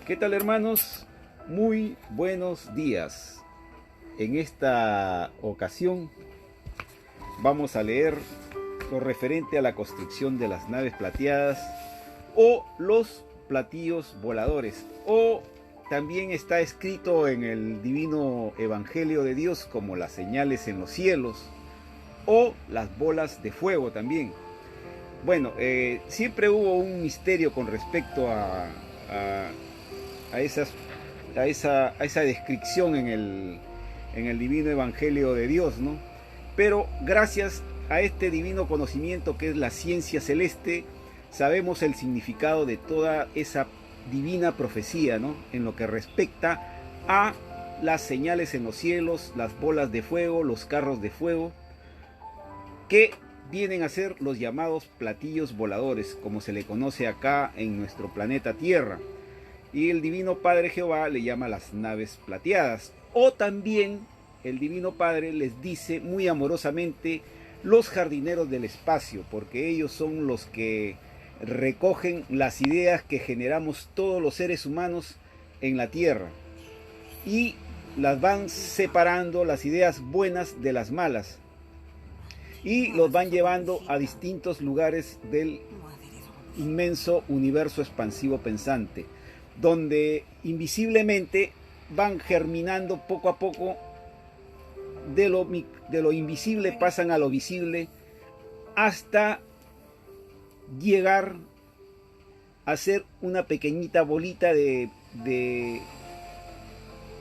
¿Qué tal, hermanos? Muy buenos días. En esta ocasión vamos a leer lo referente a la construcción de las naves plateadas o los platillos voladores, o también está escrito en el divino Evangelio de Dios como las señales en los cielos o las bolas de fuego también. Bueno, siempre hubo un misterio con respecto a esa descripción en el divino Evangelio de Dios, ¿no? Pero gracias a este divino conocimiento que es la ciencia celeste, sabemos el significado de toda esa divina profecía, ¿no? En lo que respecta a las señales en los cielos, las bolas de fuego, los carros de fuego, que vienen a ser los llamados platillos voladores, como se le conoce acá en nuestro planeta Tierra. Y el Divino Padre Jehová le llama las naves plateadas. O también el Divino Padre les dice muy amorosamente los jardineros del espacio, porque ellos son los que recogen las ideas que generamos todos los seres humanos en la Tierra y las van separando, las ideas buenas de las malas, y los van llevando a distintos lugares del inmenso universo expansivo pensante, donde invisiblemente van germinando poco a poco. De lo invisible pasan a lo visible hasta llegar a ser una pequeñita bolita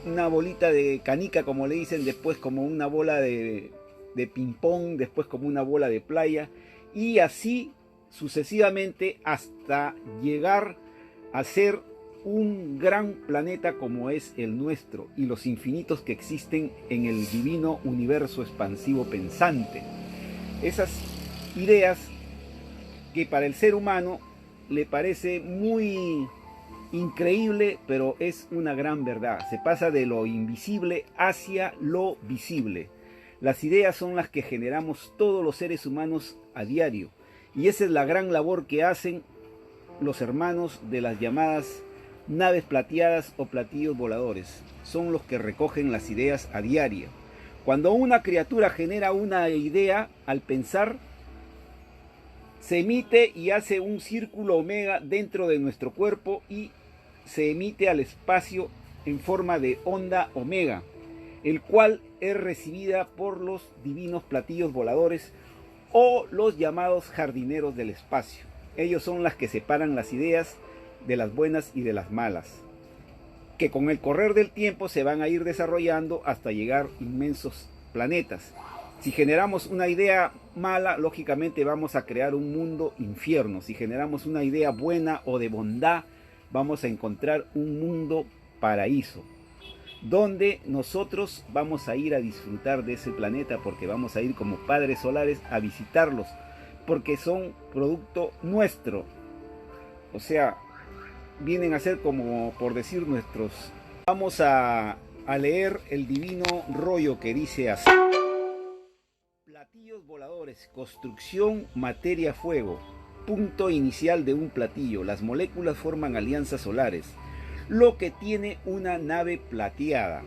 una bolita de canica, como le dicen, después como una bola de ping pong, después como una bola de playa, y así sucesivamente hasta llegar a ser un gran planeta como es el nuestro y los infinitos que existen en el divino universo expansivo pensante. Esas ideas que para el ser humano le parece muy increíble, pero es una gran verdad. Se pasa de lo invisible hacia lo visible. Las ideas son las que generamos todos los seres humanos a diario, y esa es la gran labor que hacen los hermanos de las llamadas naves plateadas o platillos voladores. Son los que recogen las ideas a diario. Cuando una criatura genera una idea, al pensar, se emite y hace un círculo omega dentro de nuestro cuerpo y se emite al espacio en forma de onda omega, el cual es recibida por los divinos platillos voladores o los llamados jardineros del espacio. Ellos son las que separan las ideas de las buenas y de las malas, que con el correr del tiempo se van a ir desarrollando hasta llegar a inmensos planetas. Si generamos una idea mala, lógicamente vamos a crear un mundo infierno. Si generamos una idea buena o de bondad, vamos a encontrar un mundo paraíso, donde nosotros vamos a ir a disfrutar de ese planeta, porque vamos a ir como padres solares a visitarlos, porque son producto nuestro. O sea, vienen a ser como por decir nuestros. Vamos a leer el divino rollo que dice así: platillos voladores, construcción, materia, fuego. Punto inicial de un platillo. Las moléculas forman alianzas solares, lo que tiene una nave plateada.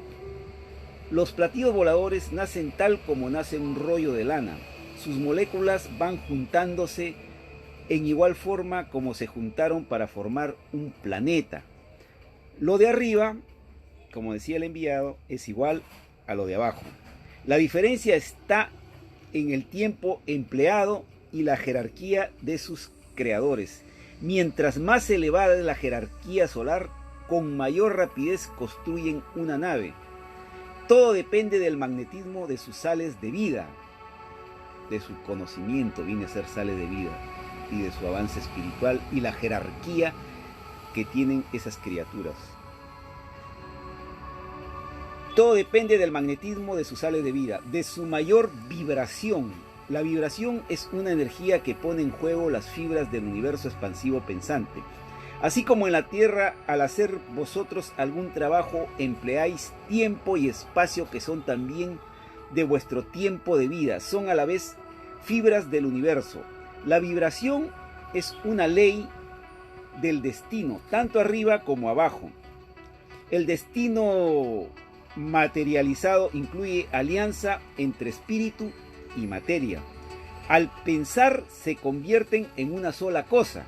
Los platillos voladores nacen tal como nace un rollo de lana. Sus moléculas van juntándose en igual forma como se juntaron para formar un planeta. Lo de arriba, como decía el enviado, es igual a lo de abajo. La diferencia está en el tiempo empleado y la jerarquía de sus creadores. Mientras más elevada es la jerarquía solar, con mayor rapidez construyen una nave. Todo depende del magnetismo de sus sales de vida, de su conocimiento, viene a ser sales de vida, y de su avance espiritual y la jerarquía que tienen esas criaturas. Todo depende del magnetismo de sus sales de vida, de su mayor vibración. La vibración es una energía que pone en juego las fibras del universo expansivo pensante. Así como en la Tierra, al hacer vosotros algún trabajo, empleáis tiempo y espacio que son también de vuestro tiempo de vida. Son a la vez fibras del universo. La vibración es una ley del destino, tanto arriba como abajo. El destino materializado incluye alianza entre espíritu y materia. Al pensar se convierten en una sola cosa.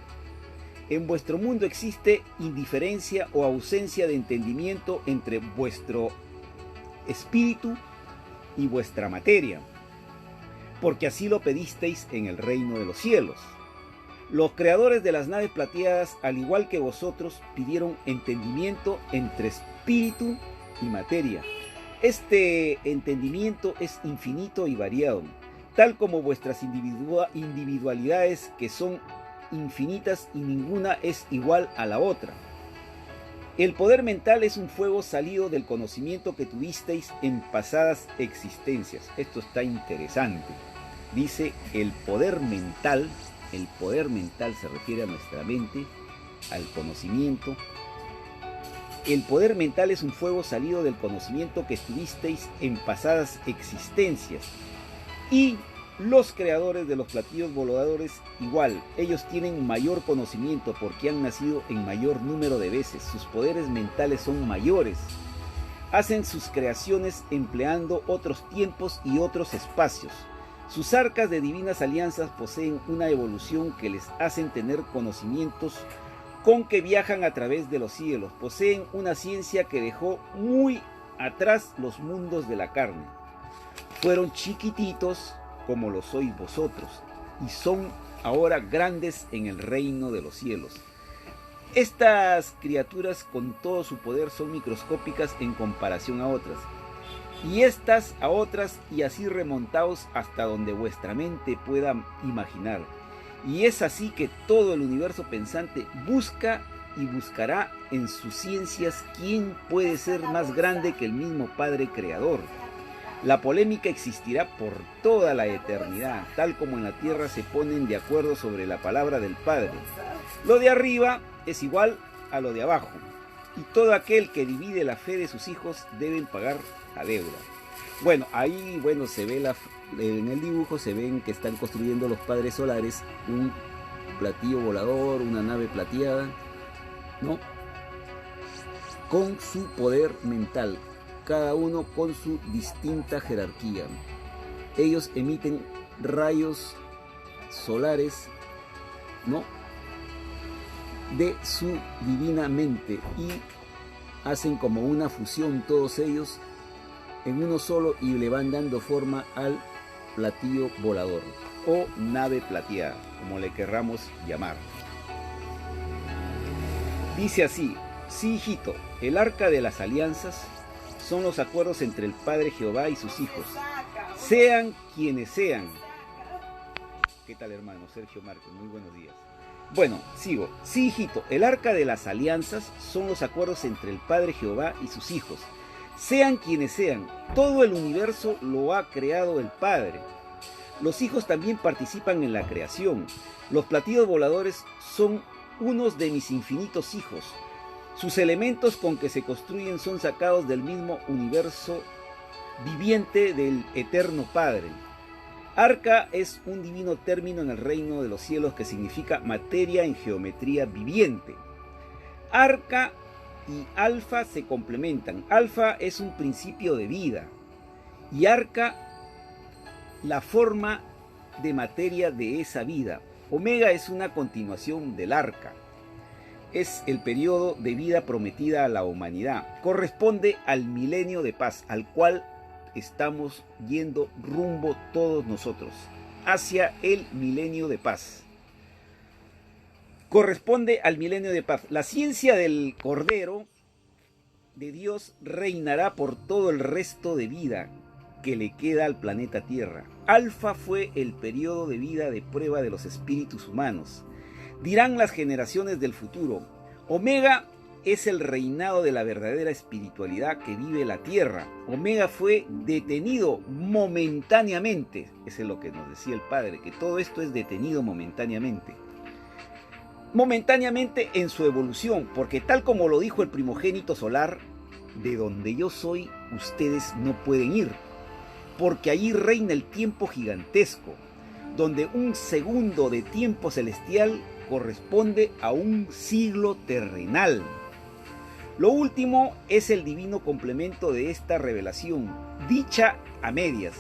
En vuestro mundo existe indiferencia o ausencia de entendimiento entre vuestro espíritu y vuestra materia, porque así lo pedisteis en el reino de los cielos. Los creadores de las naves plateadas, al igual que vosotros, pidieron entendimiento entre espíritu y materia. Este entendimiento es infinito y variado, tal como vuestras individualidades, que son infinitas y ninguna es igual a la otra. El poder mental es un fuego salido del conocimiento que tuvisteis en pasadas existencias. Esto está interesante. Dice el poder mental se refiere a nuestra mente, al conocimiento. El poder mental es un fuego salido del conocimiento que tuvisteis en pasadas existencias. Y los creadores de los platillos voladores igual, ellos tienen mayor conocimiento porque han nacido en mayor número de veces, sus poderes mentales son mayores, hacen sus creaciones empleando otros tiempos y otros espacios. Sus arcas de divinas alianzas poseen una evolución que les hacen tener conocimientos con que viajan a través de los cielos, poseen una ciencia que dejó muy atrás los mundos de la carne. Fueron chiquititos como lo sois vosotros, y son ahora grandes en el reino de los cielos. Estas criaturas con todo su poder son microscópicas en comparación a otras, y estas a otras, y así remontaos hasta donde vuestra mente pueda imaginar. Y es así que todo el universo pensante busca y buscará en sus ciencias quién puede ser más grande que el mismo Padre Creador. La polémica existirá por toda la eternidad, tal como en la tierra se ponen de acuerdo sobre la palabra del Padre. Lo de arriba es igual a lo de abajo, y todo aquel que divide la fe de sus hijos deben pagar la deuda. Bueno, ahí se ve en el dibujo se ven que están construyendo los padres solares un platillo volador, una nave plateada, ¿no? Con su poder mental, cada uno con su distinta jerarquía. Ellos emiten rayos solares, ¿no?, de su divina mente, y hacen como una fusión todos ellos en uno solo y le van dando forma al platillo volador o nave plateada, como le querramos llamar. Dice así: sí, hijito, el arca de las alianzas son los acuerdos entre el Padre Jehová y sus hijos, sean quienes sean. ¿Qué tal, hermano? Sergio Márquez, muy buenos días. Bueno, sigo. Sí, hijito, el arca de las alianzas son los acuerdos entre el Padre Jehová y sus hijos, sean quienes sean. Todo el universo lo ha creado el Padre. Los hijos también participan en la creación. Los platillos voladores son unos de mis infinitos hijos. Sus elementos con que se construyen son sacados del mismo universo viviente del eterno Padre. Arca es un divino término en el reino de los cielos que significa materia en geometría viviente. Arca y alfa se complementan. Alfa es un principio de vida y arca la forma de materia de esa vida. Omega es una continuación del arca. Es el periodo de vida prometida a la humanidad. Corresponde al milenio de paz, al cual estamos yendo rumbo todos nosotros, hacia el milenio de paz. Corresponde al milenio de paz. La ciencia del Cordero de Dios reinará por todo el resto de vida que le queda al planeta Tierra. Alfa fue el periodo de vida de prueba de los espíritus humanos. Dirán las generaciones del futuro: Omega es el reinado de la verdadera espiritualidad que vive la Tierra. Omega fue detenido momentáneamente. Eso es lo que nos decía el Padre, que todo esto es detenido momentáneamente. Momentáneamente en su evolución, porque tal como lo dijo el primogénito solar, de donde yo soy, ustedes no pueden ir, porque allí reina el tiempo gigantesco, donde un segundo de tiempo celestial corresponde a un siglo terrenal. Lo último es el divino complemento de esta revelación, dicha a medias,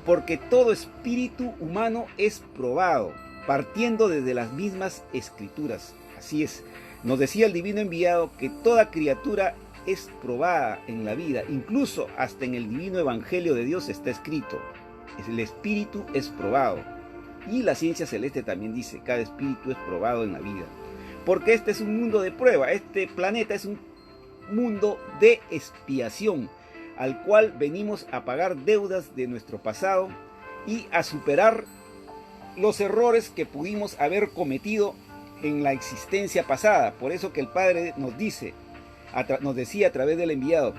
porque todo espíritu humano es probado, partiendo desde las mismas escrituras. Así es, nos decía el divino enviado que toda criatura es probada en la vida, incluso hasta en el divino evangelio de Dios está escrito, el espíritu es probado. Y la ciencia celeste también dice, cada espíritu es probado en la vida, porque este es un mundo de prueba, este planeta es un mundo de expiación, al cual venimos a pagar deudas de nuestro pasado y a superar los errores que pudimos haber cometido en la existencia pasada. Por eso que el Padre nos decía a través del enviado,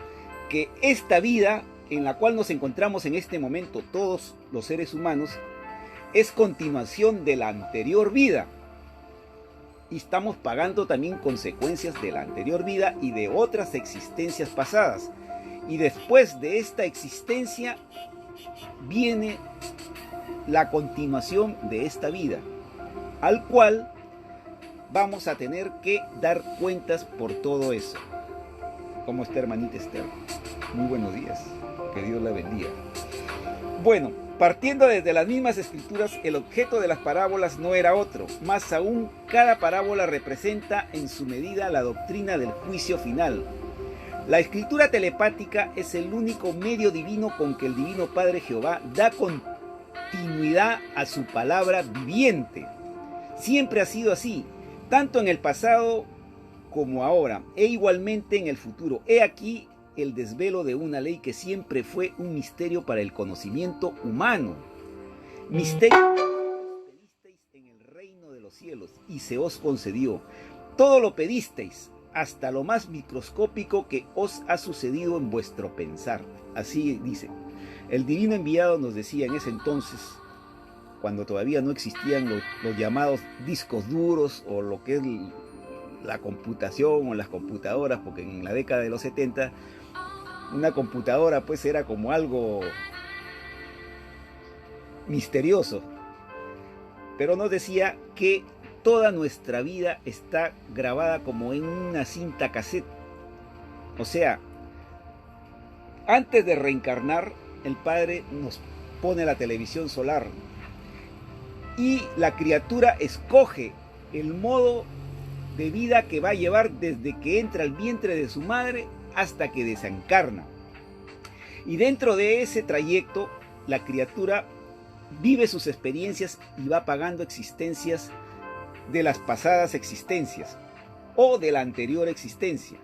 que esta vida en la cual nos encontramos en este momento, todos los seres humanos, es continuación de la anterior vida. Y estamos pagando también consecuencias de la anterior vida y de otras existencias pasadas. Y después de esta existencia viene la continuación de esta vida, al cual vamos a tener que dar cuentas por todo eso. ¿Cómo está, hermanita Esther? Muy buenos días, que Dios la bendiga. Bueno, partiendo desde las mismas escrituras, el objeto de las parábolas no era otro, más aún cada parábola representa en su medida la doctrina del juicio final. La escritura telepática es el único medio divino con que el Divino Padre Jehová da continuidad a su palabra viviente. Siempre ha sido así, tanto en el pasado como ahora, e igualmente en el futuro. He aquí el desvelo de una ley que siempre fue un misterio para el conocimiento humano. Misterio que pedisteis en el reino de los cielos, y se os concedió. Todo lo pedisteis, hasta lo más microscópico que os ha sucedido en vuestro pensar. Así dice. El divino enviado nos decía en ese entonces, cuando todavía no existían los llamados discos duros o lo que es la computación o las computadoras, porque en la década de los 70 una computadora pues era como algo misterioso, pero nos decía que toda nuestra vida está grabada como en una cinta cassette. O sea, antes de reencarnar, el Padre nos pone la televisión solar y la criatura escoge el modo de vida que va a llevar desde que entra al vientre de su madre hasta que desencarna. Y dentro de ese trayecto, la criatura vive sus experiencias y va pagando existencias de las pasadas existencias o de la anterior existencia.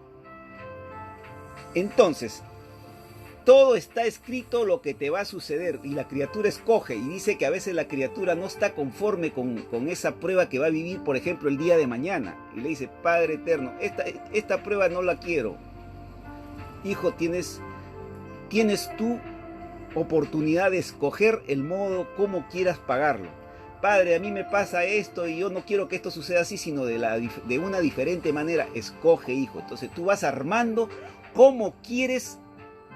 Entonces, todo está escrito lo que te va a suceder y la criatura escoge, y dice que a veces la criatura no está conforme con esa prueba que va a vivir, por ejemplo, el día de mañana, y le dice, Padre eterno, esta prueba no la quiero. Hijo, tienes tu oportunidad de escoger el modo como quieras pagarlo. Padre, a mí me pasa esto y yo no quiero que esto suceda así, sino de una diferente manera. Escoge, hijo. Entonces tú vas armando cómo quieres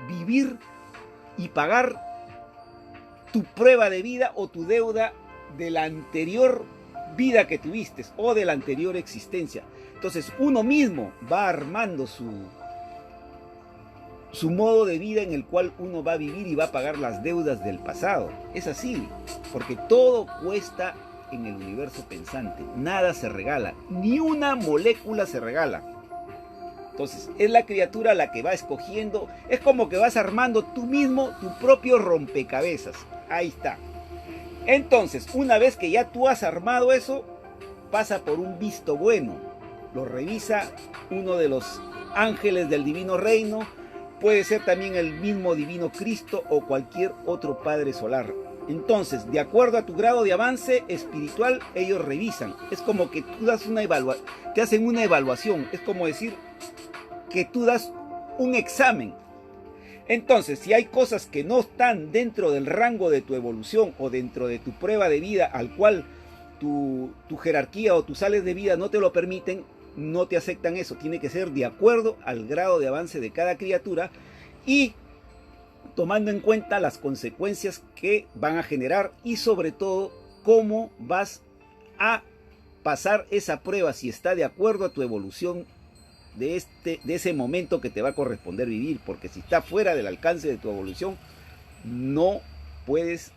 vivir y pagar tu prueba de vida o tu deuda de la anterior vida que tuviste o de la anterior existencia. Entonces uno mismo va armando su modo de vida en el cual uno va a vivir y va a pagar las deudas del pasado. Es así, porque todo cuesta en el universo pensante. Nada se regala, ni una molécula se regala. Entonces, es la criatura la que va escogiendo. Es como que vas armando tú mismo tu propio rompecabezas. Ahí está. Entonces, una vez que ya tú has armado eso, pasa por un visto bueno. Lo revisa uno de los ángeles del divino reino. Puede ser también el mismo divino Cristo o cualquier otro Padre solar. Entonces, de acuerdo a tu grado de avance espiritual, ellos revisan. Es como que tú das te hacen una evaluación. Es como decir que tú das un examen. Entonces, si hay cosas que no están dentro del rango de tu evolución o dentro de tu prueba de vida al cual tu jerarquía o tus sales de vida no te lo permiten, no te aceptan eso. Tiene que ser de acuerdo al grado de avance de cada criatura y tomando en cuenta las consecuencias que van a generar y sobre todo cómo vas a pasar esa prueba, si está de acuerdo a tu evolución de ese momento que te va a corresponder vivir, porque si está fuera del alcance de tu evolución, no puedes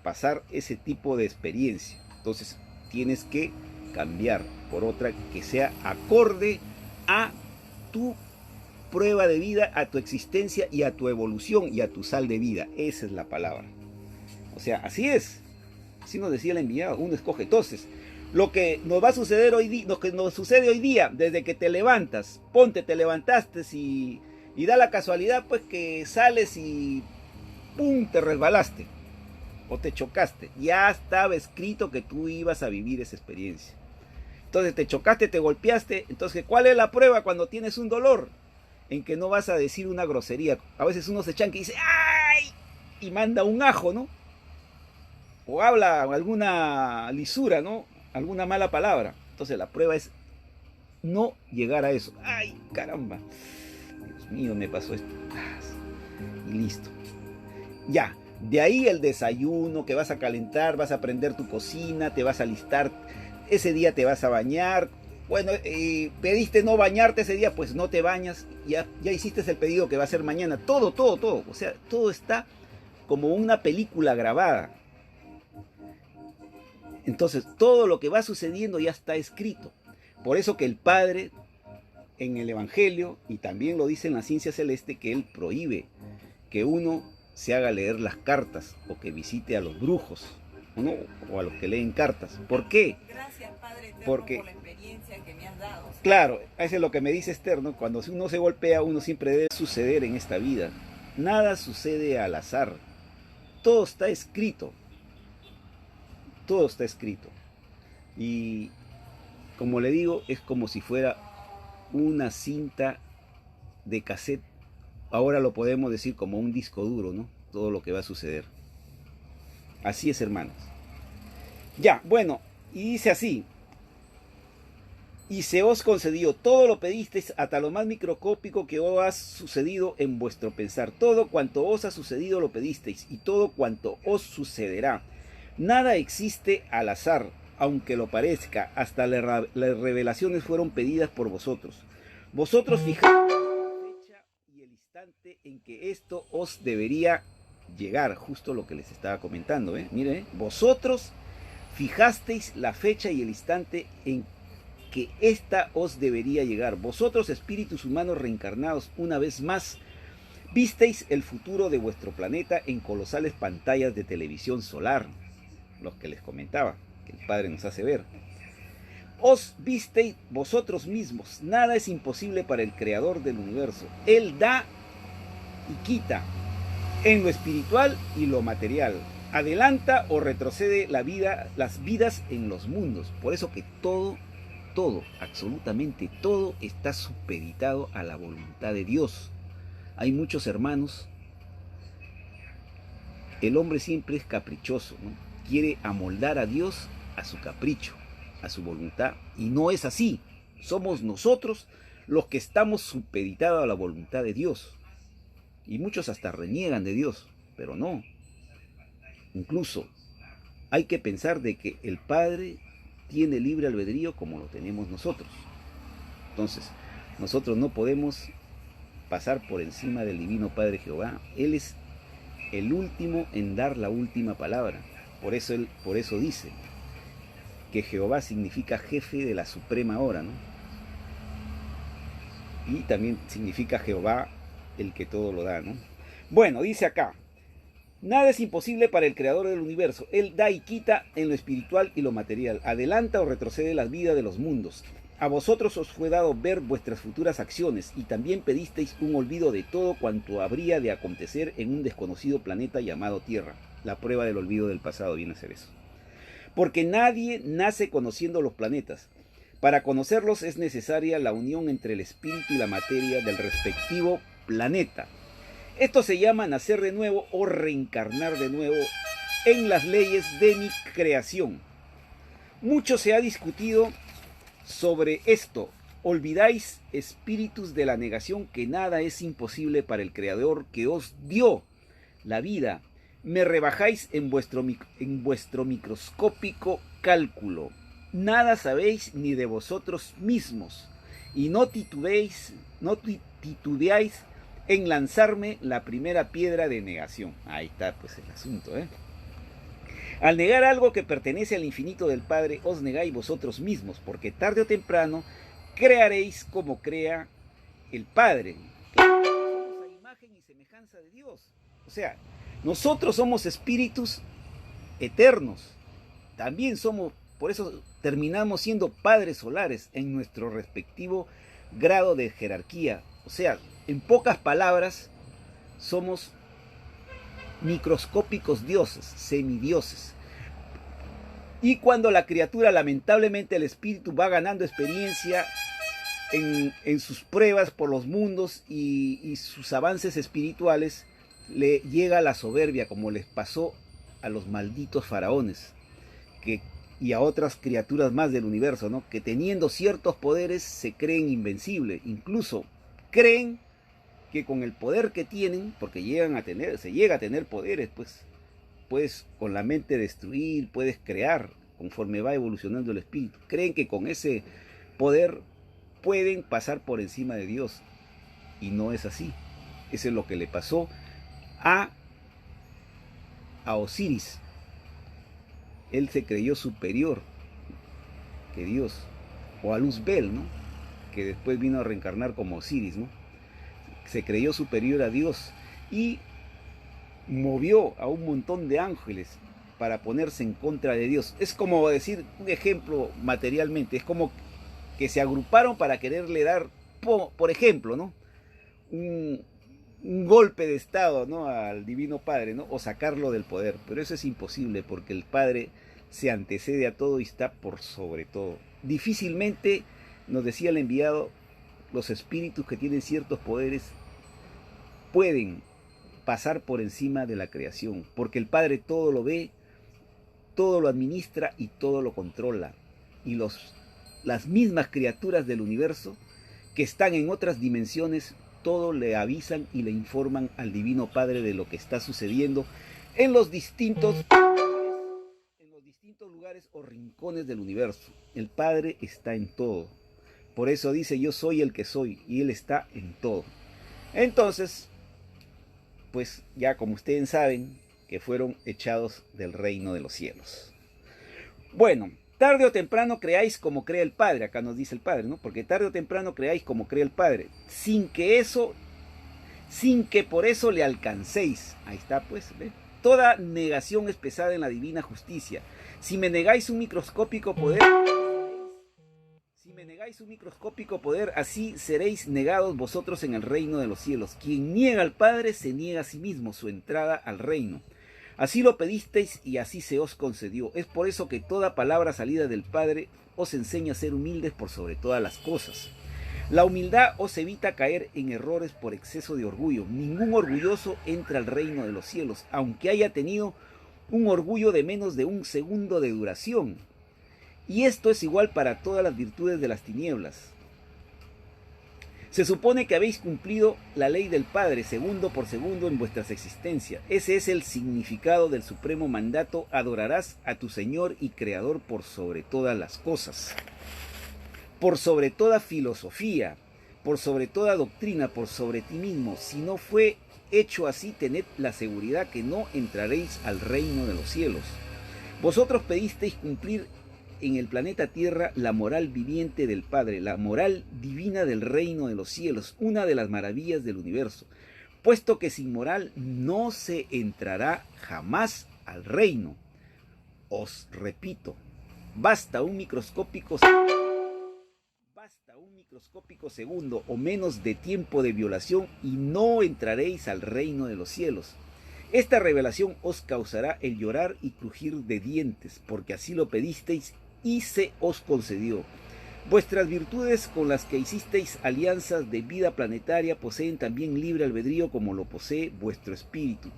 pasar ese tipo de experiencia. Entonces tienes que cambiar por otra que sea acorde a tu prueba de vida, a tu existencia y a tu evolución y a tu sal de vida. Esa es la palabra. O sea, así es. Así nos decía el enviado, uno escoge. Entonces, lo que nos va a suceder hoy día, lo que nos sucede hoy día, desde que te levantas, te levantaste y da la casualidad pues que sales y ¡pum!, te resbalaste o te chocaste. Ya estaba escrito que tú ibas a vivir esa experiencia. Entonces te chocaste, te golpeaste. Entonces, ¿cuál es la prueba cuando tienes un dolor? En que no vas a decir una grosería. A veces uno se chanca y dice ¡ay!, y manda un ajo, ¿no? O habla alguna lisura, ¿no? Alguna mala palabra. Entonces la prueba es no llegar a eso. ¡Ay, caramba! Dios mío, me pasó esto. Y listo. Ya, de ahí el desayuno que vas a calentar, vas a prender tu cocina, te vas a alistar, ese día te vas a bañar. Bueno, pediste no bañarte ese día, pues no te bañas, ya hiciste el pedido que va a ser mañana. Todo. O sea, todo está como una película grabada. Entonces, todo lo que va sucediendo ya está escrito. Por eso que el Padre, en el Evangelio, y también lo dice en la ciencia celeste, que Él prohíbe que uno se haga leer las cartas o que visite a los brujos, ¿no? O a los que leen cartas. ¿Por qué? Gracias, Padre Eterno, porque, por la experiencia que me has dado. Claro, eso es lo que me dice Esther, ¿no? Cuando uno se golpea, uno siempre debe suceder en esta vida. Nada sucede al azar. Todo está escrito. Todo está escrito. Y como le digo, es como si fuera una cinta de cassette. Ahora lo podemos decir como un disco duro, ¿no? Todo lo que va a suceder. Así es, hermanos. Ya, bueno, y dice así: y se os concedió, todo lo pedisteis, hasta lo más microscópico que os ha sucedido en vuestro pensar. Todo cuanto os ha sucedido lo pedisteis, y todo cuanto os sucederá. Nada existe al azar, aunque lo parezca. Hasta las revelaciones fueron pedidas por vosotros. Vosotros fijasteis la fecha y el instante en que esto os debería llegar. Justo lo que les estaba comentando, ¿eh? Mire, vosotros fijasteis la fecha y el instante en que esta os debería llegar. Vosotros, espíritus humanos reencarnados una vez más, visteis el futuro de vuestro planeta en colosales pantallas de televisión solar, los que les comentaba, que el Padre nos hace ver. Os visteis vosotros mismos. Nada es imposible para el Creador del universo. Él da y quita en lo espiritual y lo material. Adelanta o retrocede la vida, las vidas en los mundos. Por eso que todo, absolutamente todo está supeditado a la voluntad de Dios. Hay muchos hermanos. El hombre siempre es caprichoso, ¿no? Quiere amoldar a Dios a su capricho, a su voluntad, y no es así. Somos nosotros los que estamos supeditados a la voluntad de Dios. Y muchos hasta reniegan de Dios, pero no. Incluso hay que pensar de que el Padre tiene libre albedrío como lo tenemos nosotros. Entonces, nosotros no podemos pasar por encima del Divino Padre Jehová. Él es el último en dar la última palabra. Por eso dice que Jehová significa jefe de la suprema hora, ¿no? Y también significa Jehová el que todo lo da, ¿no? Bueno, dice acá: nada es imposible para el Creador del universo. Él da y quita en lo espiritual y lo material. Adelanta o retrocede las vidas de los mundos. A vosotros os fue dado ver vuestras futuras acciones, y también pedisteis un olvido de todo cuanto habría de acontecer en un desconocido planeta llamado Tierra. La prueba del olvido del pasado viene a ser eso. Porque nadie nace conociendo los planetas. Para conocerlos es necesaria la unión entre el espíritu y la materia del respectivo planeta. Esto se llama nacer de nuevo o reencarnar de nuevo en las leyes de mi creación. Mucho se ha discutido sobre esto. Olvidáis, espíritus de la negación, que nada es imposible para el Creador que os dio la vida. Me rebajáis en vuestro microscópico cálculo. Nada sabéis ni de vosotros mismos. y no titubeéis en lanzarme la primera piedra de negación. Ahí está pues el asunto, ¿eh? Al negar algo que pertenece al infinito del Padre, os negáis vosotros mismos, porque tarde o temprano crearéis como crea el Padre. Somos a imagen y semejanza de Dios. O sea, nosotros somos espíritus eternos. También somos, por eso terminamos siendo padres solares en nuestro respectivo grado de jerarquía. O sea, en pocas palabras, somos microscópicos dioses, semidioses. Y cuando la criatura, lamentablemente el espíritu, va ganando experiencia en sus pruebas por los mundos y sus avances espirituales, le llega la soberbia, como les pasó a los malditos faraones y a otras criaturas más del universo, ¿no? Que teniendo ciertos poderes se creen invencibles, incluso creen que con el poder que tienen, porque se llega a tener poderes, pues puedes con la mente destruir, puedes crear conforme va evolucionando el espíritu. Creen que con ese poder pueden pasar por encima de Dios, y no es así. Eso es lo que le pasó a Osiris. Él se creyó superior que Dios, o a Luzbel, ¿no? Que después vino a reencarnar como Osiris, ¿no? Se creyó superior a Dios y movió a un montón de ángeles para ponerse en contra de Dios. Es como decir, un ejemplo materialmente, es como que se agruparon para quererle dar, por ejemplo, ¿no? un golpe de estado, ¿no? Al Divino Padre, ¿no? O sacarlo del poder. Pero eso es imposible, porque el Padre se antecede a todo y está por sobre todo. Difícilmente, nos decía el enviado, los espíritus que tienen ciertos poderes pueden pasar por encima de la creación, porque el Padre todo lo ve, todo lo administra y todo lo controla. Y las mismas criaturas del universo que están en otras dimensiones, todo le avisan y le informan al Divino Padre de lo que está sucediendo en los distintos lugares o rincones del universo. El Padre está en todo. Por eso dice, yo soy el que soy, y Él está en todo. Entonces, pues ya como ustedes saben, que fueron echados del reino de los cielos. Bueno, tarde o temprano creáis como crea el Padre, acá nos dice el Padre, ¿no? Porque tarde o temprano creáis como crea el Padre, sin que por eso le alcancéis. Ahí está, pues, ¿ve? Toda negación es pesada en la divina justicia. Si me negáis un microscópico poder, así seréis negados vosotros en el reino de los cielos. Quien niega al Padre se niega a sí mismo su entrada al reino. Así lo pedisteis y así se os concedió. Es por eso que toda palabra salida del Padre os enseña a ser humildes por sobre todas las cosas. La humildad os evita caer en errores por exceso de orgullo. Ningún orgulloso entra al reino de los cielos, aunque haya tenido un orgullo de menos de un segundo de duración. Y esto es igual para todas las virtudes de las tinieblas. Se supone que habéis cumplido la ley del Padre segundo por segundo en vuestras existencias. Ese es el significado del supremo mandato: adorarás a tu Señor y Creador por sobre todas las cosas, por sobre toda filosofía, por sobre toda doctrina, por sobre ti mismo. Si no fue hecho así, tened la seguridad que no entraréis al reino de los cielos. Vosotros pedisteis cumplir en el planeta Tierra la moral viviente del Padre, la moral divina del reino de los cielos, una de las maravillas del universo, puesto que sin moral no se entrará jamás al reino. Os repito, basta un microscópico segundo o menos de tiempo de violación y no entraréis al reino de los cielos. Esta revelación os causará el llorar y crujir de dientes, porque así lo pedisteis y se os concedió. Vuestras virtudes con las que hicisteis alianzas de vida planetaria poseen también libre albedrío como lo posee vuestro espíritu,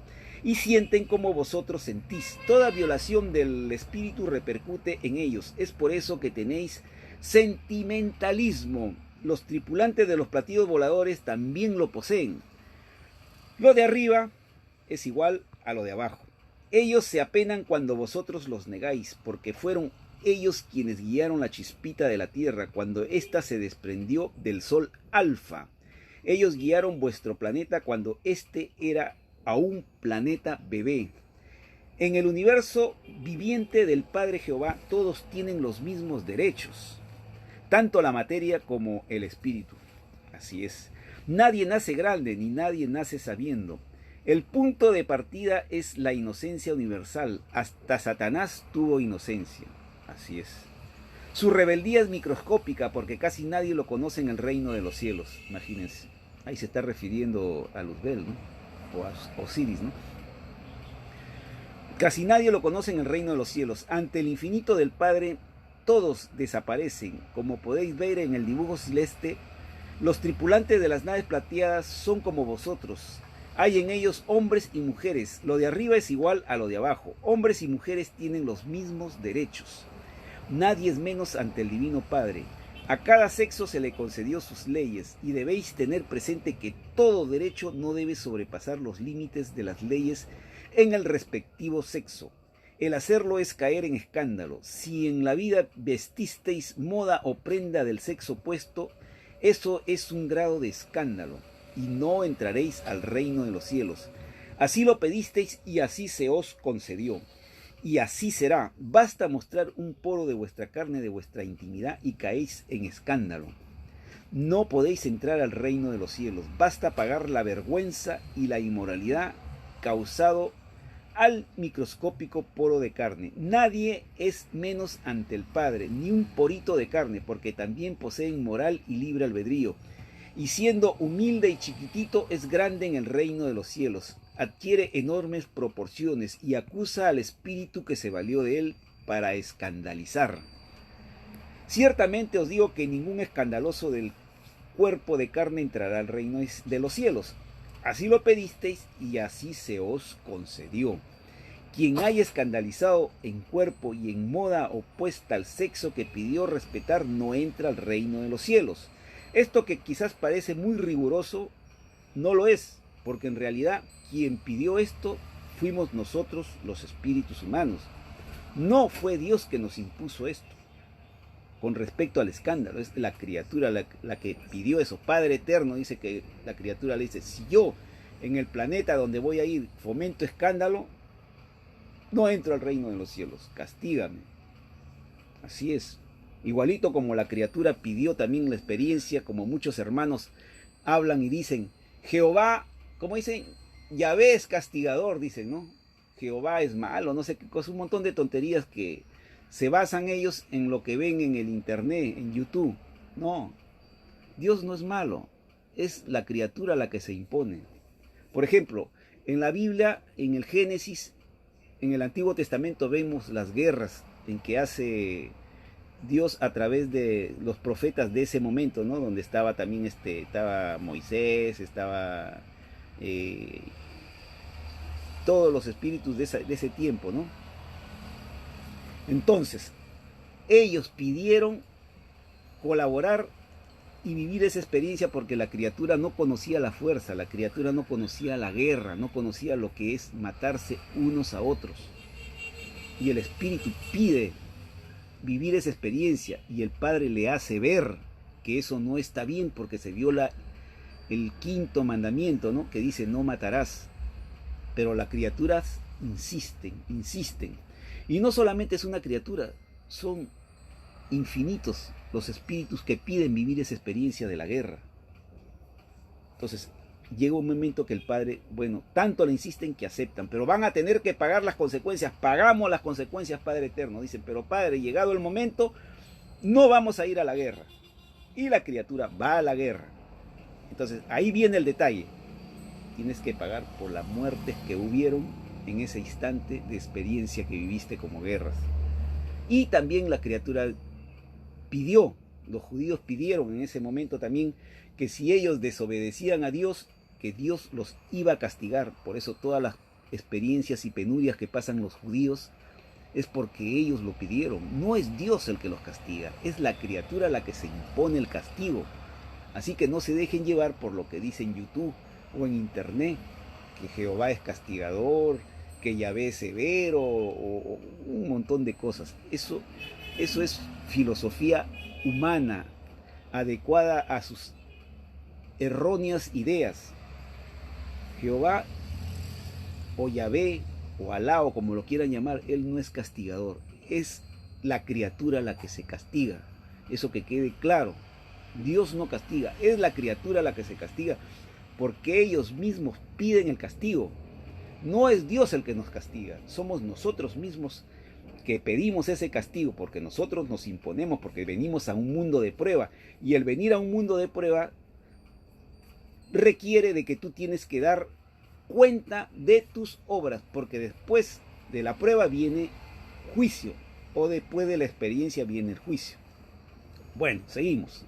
y sienten como vosotros sentís. Toda violación del espíritu repercute en ellos. Es por eso que tenéis sentimentalismo. Los tripulantes de los platillos voladores también lo poseen. Lo de arriba es igual a lo de abajo. Ellos se apenan cuando vosotros los negáis, porque fueron ellos quienes guiaron la chispita de la tierra cuando ésta se desprendió del sol Alfa. Ellos guiaron vuestro planeta cuando éste era aún planeta bebé. En el universo viviente del Padre Jehová todos tienen los mismos derechos, tanto la materia como el espíritu. Así es. Nadie nace grande ni nadie nace sabiendo. El punto de partida es la inocencia universal. Hasta Satanás tuvo inocencia. Así es. Su rebeldía es microscópica porque casi nadie lo conoce en el reino de los cielos. Imagínense. Ahí se está refiriendo a Luzbel, ¿no? O a Osiris, ¿no? Casi nadie lo conoce en el reino de los cielos. Ante el infinito del Padre, todos desaparecen. Como podéis ver en el dibujo celeste, los tripulantes de las naves plateadas son como vosotros. Hay en ellos hombres y mujeres. Lo de arriba es igual a lo de abajo. Hombres y mujeres tienen los mismos derechos. Nadie es menos ante el Divino Padre. A cada sexo se le concedió sus leyes, y debéis tener presente que todo derecho no debe sobrepasar los límites de las leyes en el respectivo sexo. El hacerlo es caer en escándalo. Si en la vida vestisteis moda o prenda del sexo opuesto, eso es un grado de escándalo, y no entraréis al reino de los cielos. Así lo pedisteis y así se os concedió. Y así será. Basta mostrar un poro de vuestra carne, de vuestra intimidad, y caéis en escándalo. No podéis entrar al reino de los cielos. Basta pagar la vergüenza y la inmoralidad causado al microscópico poro de carne. Nadie es menos ante el Padre, ni un porito de carne, porque también poseen moral y libre albedrío. Y siendo humilde y chiquitito, es grande en el reino de los cielos. Adquiere enormes proporciones y acusa al espíritu que se valió de él para escandalizar. Ciertamente os digo que ningún escandaloso del cuerpo de carne entrará al reino de los cielos. Así lo pedisteis y así se os concedió. Quien haya escandalizado en cuerpo y en moda opuesta al sexo que pidió respetar no entra al reino de los cielos. Esto que quizás parece muy riguroso, no lo es, porque en realidad quien pidió esto fuimos nosotros los espíritus humanos. No fue Dios que nos impuso esto. Con respecto al escándalo, es la criatura la que pidió eso. Padre Eterno dice que la criatura le dice, si yo en el planeta donde voy a ir fomento escándalo, no entro al reino de los cielos, castígame. Así es. Igualito como la criatura pidió también la experiencia, como muchos hermanos hablan y dicen, Jehová, como dicen, Yahvé es castigador, dicen, ¿no? Jehová es malo, no sé qué cosa, un montón de tonterías que se basan ellos en lo que ven en el internet, en YouTube. No, Dios no es malo, es la criatura la que se impone. Por ejemplo, en la Biblia, en el Génesis, en el Antiguo Testamento vemos las guerras en que hace Dios a través de los profetas de ese momento, ¿no? Donde estaba también estaba Moisés, estaba todos los espíritus de ese tiempo, ¿no? Entonces, ellos pidieron colaborar y vivir esa experiencia porque la criatura no conocía la fuerza, la criatura no conocía la guerra, no conocía lo que es matarse unos a otros. Y el espíritu pide vivir esa experiencia y el Padre le hace ver que eso no está bien porque se viola el quinto mandamiento, ¿no? Que dice no matarás. Pero las criaturas insisten. Y no solamente es una criatura, son infinitos los espíritus que piden vivir esa experiencia de la guerra. Entonces llega un momento que el Padre, bueno, tanto le insisten que aceptan, pero van a tener que pagar las consecuencias. Pagamos las consecuencias, Padre Eterno. Dicen, pero Padre, llegado el momento, no vamos a ir a la guerra. Y la criatura va a la guerra. Entonces ahí viene el detalle. Tienes que pagar por las muertes que hubieron en ese instante de experiencia que viviste como guerras. Y también la criatura pidió, los judíos pidieron en ese momento también que si ellos desobedecían a Dios, que Dios los iba a castigar. Por eso todas las experiencias y penurias que pasan los judíos es porque ellos lo pidieron. No es Dios el que los castiga, es la criatura la que se impone el castigo. Así que no se dejen llevar por lo que dice en YouTube o en internet, que Jehová es castigador, que Yahvé es severo, o un montón de cosas. Eso Eso es filosofía humana, adecuada a sus erróneas ideas. Jehová o Yahvé o Alá o como lo quieran llamar, él no es castigador, es la criatura la que se castiga. Eso que quede claro. Dios no castiga, es la criatura la que se castiga porque ellos mismos piden el castigo. No es Dios el que nos castiga, somos nosotros mismos que pedimos ese castigo porque nosotros nos imponemos, porque venimos a un mundo de prueba, y el venir a un mundo de prueba requiere de que tú tienes que dar cuenta de tus obras, porque después de la prueba viene juicio, o después de la experiencia viene el juicio. Bueno, seguimos.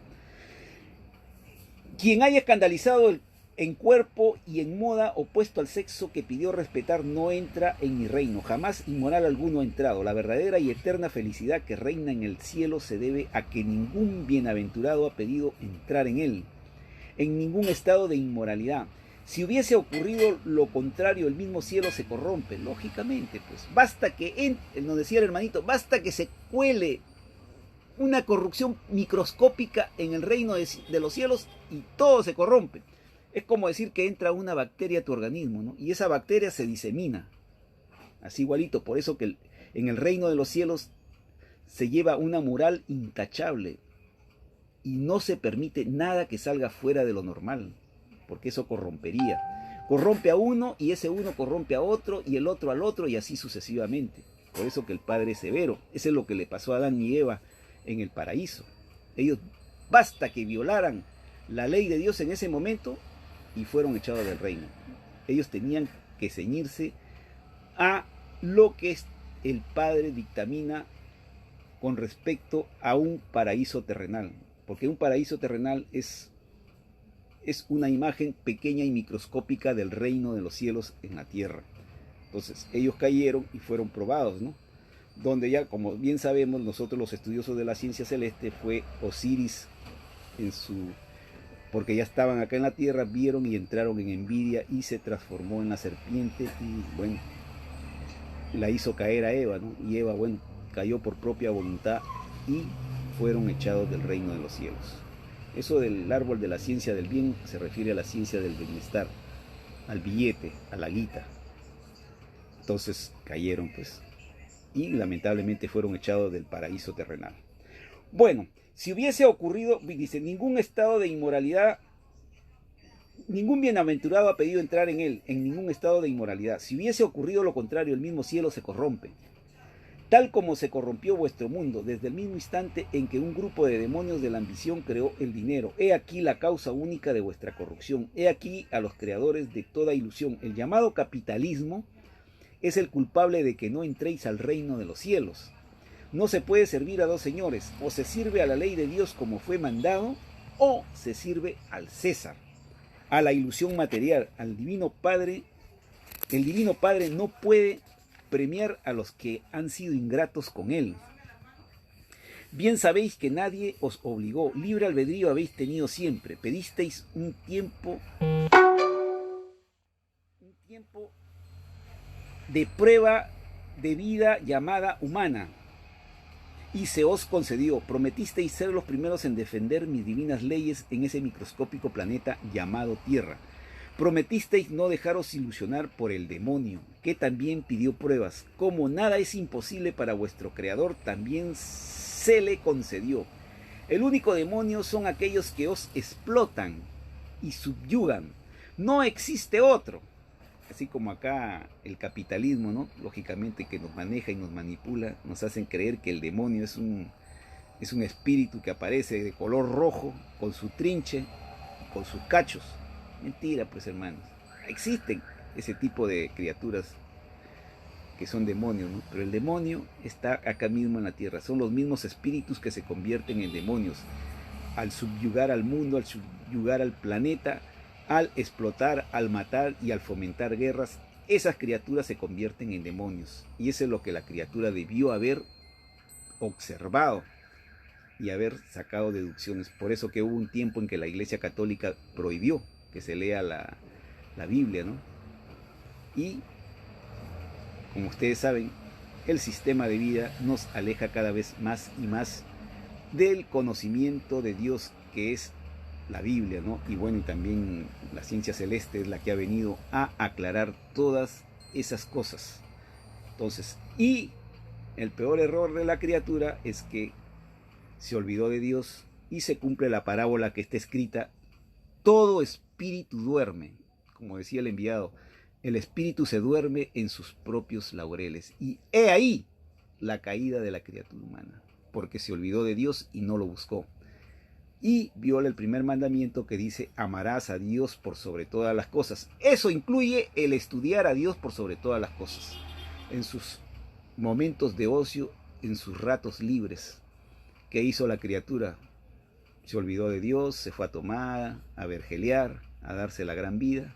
Quien haya escandalizado en cuerpo y en moda opuesto al sexo que pidió respetar no entra en mi reino. Jamás inmoral alguno ha entrado. La verdadera y eterna felicidad que reina en el cielo se debe a que ningún bienaventurado ha pedido entrar en él, en ningún estado de inmoralidad. Si hubiese ocurrido lo contrario, el mismo cielo se corrompe, lógicamente, pues basta que, nos decía el hermanito, basta que se cuele una corrupción microscópica en el reino de los cielos y todo se corrompe. Es como decir que entra una bacteria a tu organismo, ¿no? Y esa bacteria se disemina. Así igualito, por eso que en el reino de los cielos se lleva una moral intachable y no se permite nada que salga fuera de lo normal, porque eso corrompería. Corrompe a uno y ese uno corrompe a otro y el otro al otro y así sucesivamente. Por eso que el Padre es severo. Eso es lo que le pasó a Adán y Eva en el paraíso. Ellos basta que violaran la ley de Dios en ese momento y fueron echados del reino. Ellos tenían que ceñirse a lo que el Padre dictamina con respecto a un paraíso terrenal, porque un paraíso terrenal es una imagen pequeña y microscópica del reino de los cielos en la tierra. Entonces ellos cayeron y fueron probados, ¿no? Donde ya, como bien sabemos nosotros los estudiosos de la ciencia celeste, fue Osiris porque ya estaban acá en la tierra, vieron y entraron en envidia y se transformó en la serpiente y bueno, la hizo caer a Eva, ¿no? Y Eva, bueno, cayó por propia voluntad y fueron echados del reino de los cielos. Eso del árbol de la ciencia del bien se refiere a la ciencia del bienestar, al billete, a la guita. Entonces cayeron pues y lamentablemente fueron echados del paraíso terrenal. Bueno, si hubiese ocurrido, dice, ningún estado de inmoralidad, ningún bienaventurado ha pedido entrar en él, en ningún estado de inmoralidad. Si hubiese ocurrido lo contrario, el mismo cielo se corrompe. Tal como se corrompió vuestro mundo desde el mismo instante en que un grupo de demonios de la ambición creó el dinero. He aquí la causa única de vuestra corrupción. He aquí a los creadores de toda ilusión. El llamado capitalismo es el culpable de que no entréis al reino de los cielos. No se puede servir a dos señores. O se sirve a la ley de Dios como fue mandado, o se sirve al César, a la ilusión material, al Divino Padre. El Divino Padre no puede premiar a los que han sido ingratos con él. Bien sabéis que nadie os obligó, libre albedrío habéis tenido siempre. Pedisteis un tiempo de prueba de vida llamada humana, y se os concedió. Prometisteis ser los primeros en defender mis divinas leyes en ese microscópico planeta llamado Tierra. Prometisteis no dejaros ilusionar por el demonio, que también pidió pruebas. Como nada es imposible para vuestro Creador, también se le concedió. El único demonio son aquellos que os explotan y subyugan. No existe otro. Así como acá el capitalismo, ¿no? Lógicamente que nos maneja y nos manipula, nos hacen creer que el demonio es un espíritu que aparece de color rojo, con su trinche, con sus cachos. Mentira, pues hermanos. Existen ese tipo de criaturas que son demonios, ¿no? Pero el demonio está acá mismo en la tierra. Son los mismos espíritus que se convierten en demonios al subyugar al mundo, al subyugar al planeta, al explotar, al matar y al fomentar guerras. Esas criaturas se convierten en demonios. Y eso es lo que la criatura debió haber observado y haber sacado deducciones. Por eso que hubo un tiempo en que la Iglesia Católica prohibió que se lea la Biblia, ¿no? Y como ustedes saben, el sistema de vida nos aleja cada vez más y más del conocimiento de Dios, que es la Biblia, ¿no? Y bueno, y también la ciencia celeste es la que ha venido a aclarar todas esas cosas. Entonces, y el peor error de la criatura es que se olvidó de Dios y se cumple la parábola que está escrita: todo espíritu duerme, como decía el enviado, el espíritu se duerme en sus propios laureles. Y he ahí la caída de la criatura humana, porque se olvidó de Dios y no lo buscó. Y viola el primer mandamiento que dice: amarás a Dios por sobre todas las cosas. Eso incluye el estudiar a Dios por sobre todas las cosas, en sus momentos de ocio, en sus ratos libres. ¿Qué hizo la criatura? Se olvidó de Dios, se fue a tomar, a vergelear, a darse la gran vida,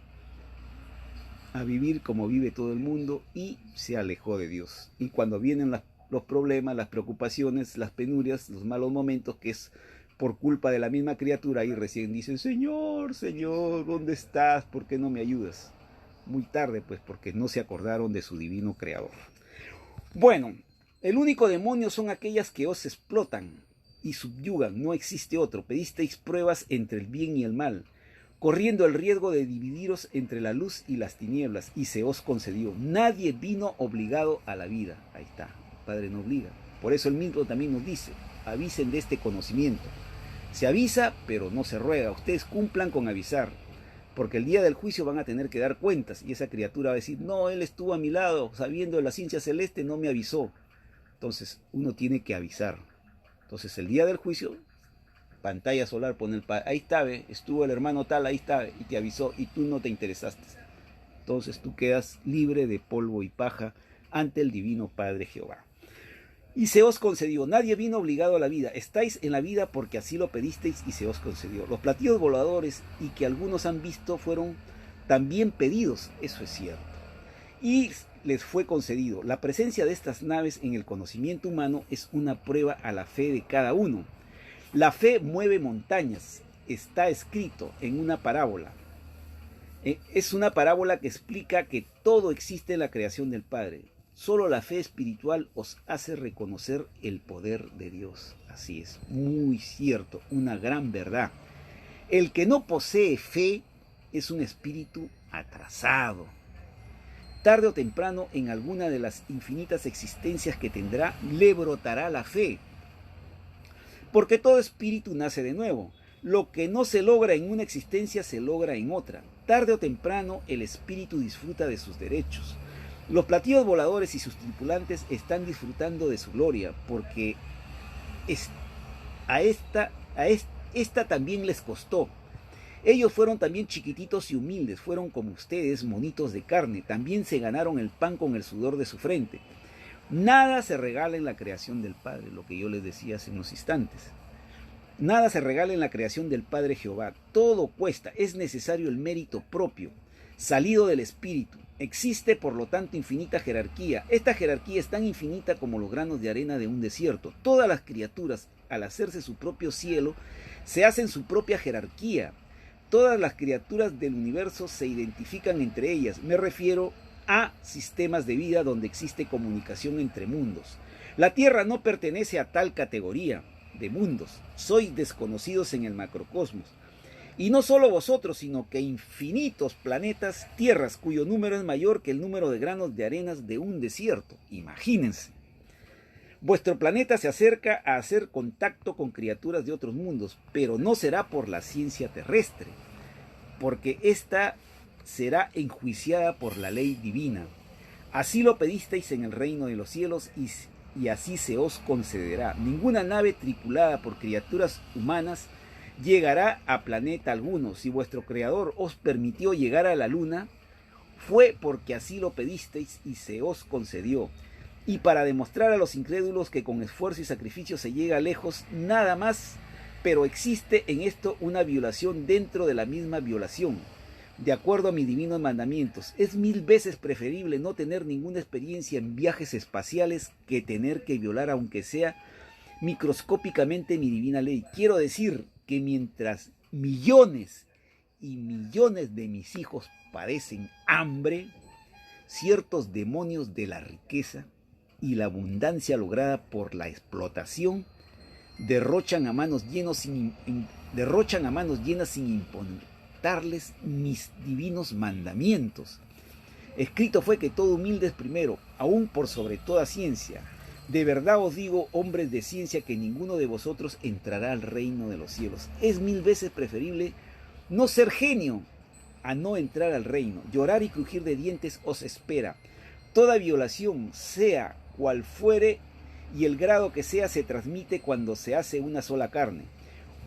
a vivir como vive todo el mundo, y se alejó de Dios. Y cuando vienen los problemas, las preocupaciones, las penurias, los malos momentos, que es por culpa de la misma criatura, ahí recién dicen: Señor, Señor, ¿dónde estás? ¿Por qué no me ayudas? Muy tarde, pues, porque no se acordaron de su divino creador. Bueno, el único demonio son aquellas que os explotan y subyugan, no existe otro. Pedisteis pruebas entre el bien y el mal, corriendo el riesgo de dividiros entre la luz y las tinieblas, y se os concedió. Nadie vino obligado a la vida. Ahí está, el Padre no obliga. Por eso el mismo también nos dice: avisen de este conocimiento. Se avisa, pero no se ruega. Ustedes cumplan con avisar, porque el día del juicio van a tener que dar cuentas, y esa criatura va a decir: no, él estuvo a mi lado, sabiendo de la ciencia celeste, no me avisó. Entonces uno tiene que avisar. Entonces el día del juicio, pantalla solar, pone el padre: ahí está, estuvo el hermano tal, ahí está, y te avisó, y tú no te interesaste. Entonces tú quedas libre de polvo y paja ante el divino Padre Jehová. Y se os concedió. Nadie vino obligado a la vida. Estáis en la vida porque así lo pedisteis y se os concedió. Los platillos voladores, y que algunos han visto, fueron también pedidos. Eso es cierto. Y les fue concedido. La presencia de estas naves en el conocimiento humano es una prueba a la fe de cada uno. La fe mueve montañas. Está escrito en una parábola. Es una parábola que explica que todo existe en la creación del Padre. Solo la fe espiritual os hace reconocer el poder de Dios. Así es, muy cierto, una gran verdad. El que no posee fe es un espíritu atrasado. Tarde o temprano, en alguna de las infinitas existencias que tendrá, le brotará la fe. Porque todo espíritu nace de nuevo. Lo que no se logra en una existencia se logra en otra. Tarde o temprano, el espíritu disfruta de sus derechos. Los platillos voladores y sus tripulantes están disfrutando de su gloria, porque esta también les costó. Ellos fueron también chiquititos y humildes, fueron como ustedes, monitos de carne, también se ganaron el pan con el sudor de su frente. Nada se regala en la creación del Padre, lo que yo les decía hace unos instantes. Nada se regala en la creación del Padre Jehová, todo cuesta, es necesario el mérito propio, salido del Espíritu. Existe, por lo tanto, infinita jerarquía. Esta jerarquía es tan infinita como los granos de arena de un desierto. Todas las criaturas, al hacerse su propio cielo, se hacen su propia jerarquía. Todas las criaturas del universo se identifican entre ellas. Me refiero a sistemas de vida donde existe comunicación entre mundos. La Tierra no pertenece a tal categoría de mundos. Sois desconocidos en el macrocosmos. Y no solo vosotros, sino que infinitos planetas, tierras, cuyo número es mayor que el número de granos de arenas de un desierto. Imagínense. Vuestro planeta se acerca a hacer contacto con criaturas de otros mundos, pero no será por la ciencia terrestre, porque ésta será enjuiciada por la ley divina. Así lo pedisteis en el reino de los cielos, y así se os concederá. Ninguna nave tripulada por criaturas humanas llegará a planeta alguno. Si vuestro Creador os permitió llegar a la luna, fue porque así lo pedisteis y se os concedió. Y para demostrar a los incrédulos que con esfuerzo y sacrificio se llega lejos, nada más, pero existe en esto una violación dentro de la misma violación. De acuerdo a mis divinos mandamientos, es 1000 veces preferible no tener ninguna experiencia en viajes espaciales que tener que violar, aunque sea microscópicamente, mi divina ley. Quiero decir que mientras millones y millones de mis hijos padecen hambre, ciertos demonios de la riqueza y la abundancia lograda por la explotación derrochan a manos llenas sin importarles mis divinos mandamientos. Escrito fue que todo humilde es primero, aún por sobre toda ciencia. De verdad os digo, hombres de ciencia, que ninguno de vosotros entrará al reino de los cielos. Es 1000 veces preferible no ser genio a no entrar al reino. Llorar y crujir de dientes os espera. Toda violación, sea cual fuere y el grado que sea, se transmite cuando se hace una sola carne.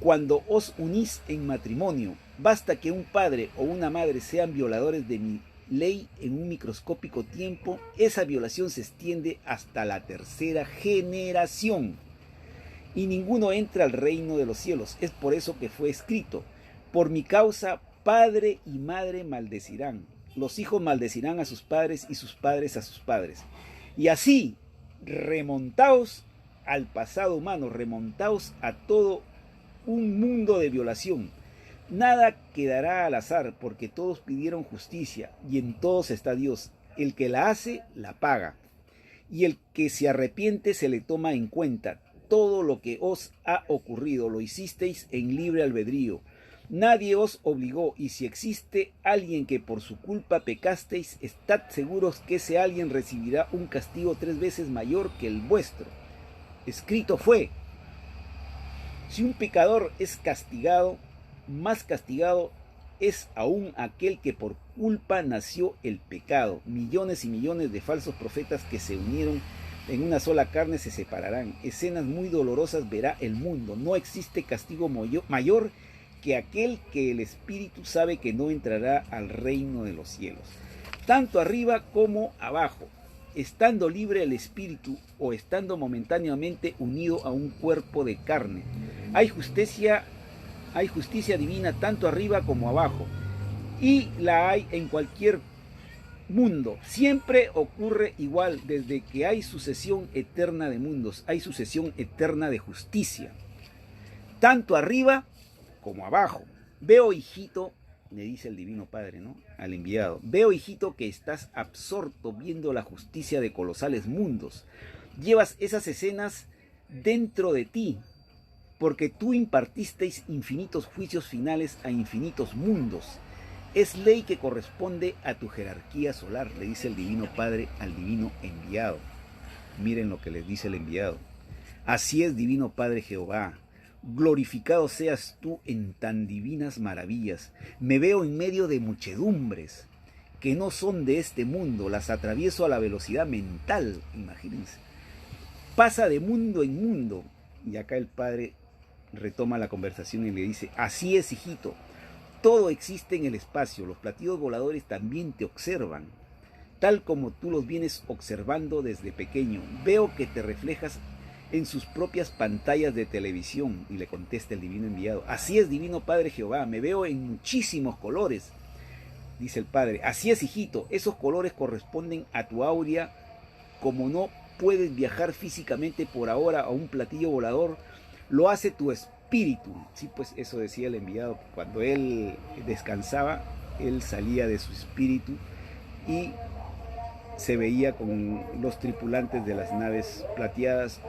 Cuando os unís en matrimonio, basta que un padre o una madre sean violadores de mi ley en un microscópico tiempo, esa violación se extiende hasta la 3ª generación. Y ninguno entra al reino de los cielos. Es por eso que fue escrito: por mi causa, padre y madre maldecirán. Los hijos maldecirán a sus padres y sus padres a sus padres. Y así, remontaos al pasado humano, remontaos a todo un mundo de violación. Nada quedará al azar, porque todos pidieron justicia y en todos está Dios. El que la hace, la paga. Y el que se arrepiente se le toma en cuenta. Todo lo que os ha ocurrido lo hicisteis en libre albedrío. Nadie os obligó, y si existe alguien que por su culpa pecasteis, estad seguros que ese alguien recibirá un castigo 3 veces mayor que el vuestro. Escrito fue: si un pecador es castigado, más castigado es aún aquel que por culpa nació el pecado. Millones y millones de falsos profetas que se unieron en una sola carne se separarán. Escenas muy dolorosas verá el mundo. No existe castigo mayor que aquel que el espíritu sabe que no entrará al reino de los cielos. Tanto arriba como abajo, estando libre el espíritu o estando momentáneamente unido a un cuerpo de carne. Hay justicia divina tanto arriba como abajo, y la hay en cualquier mundo. Siempre ocurre igual. Desde que hay sucesión eterna de mundos, hay sucesión eterna de justicia, tanto arriba como abajo. Veo, hijito, le dice el Divino Padre, ¿no?, al enviado: veo, hijito, que estás absorto viendo la justicia de colosales mundos. Llevas esas escenas dentro de ti, porque tú impartisteis infinitos juicios finales a infinitos mundos. Es ley que corresponde a tu jerarquía solar, le dice el Divino Padre al Divino Enviado. Miren lo que les dice el enviado: así es, Divino Padre Jehová, glorificado seas tú en tan divinas maravillas. Me veo en medio de muchedumbres que no son de este mundo, las atravieso a la velocidad mental, imagínense. Pasa de mundo en mundo. Y acá el Padre retoma la conversación y le dice: así es, hijito, todo existe en el espacio. Los platillos voladores también te observan, tal como tú los vienes observando desde pequeño. Veo que te reflejas en sus propias pantallas de televisión. Y le contesta el Divino Enviado: así es, Divino Padre Jehová, me veo en muchísimos colores. Dice el Padre: así es, hijito, esos colores corresponden a tu áurea. Como no puedes viajar físicamente por ahora a un platillo volador, lo hace tu espíritu. Sí, pues eso decía el enviado: cuando él descansaba, él salía de su espíritu y se veía con los tripulantes de las naves plateadas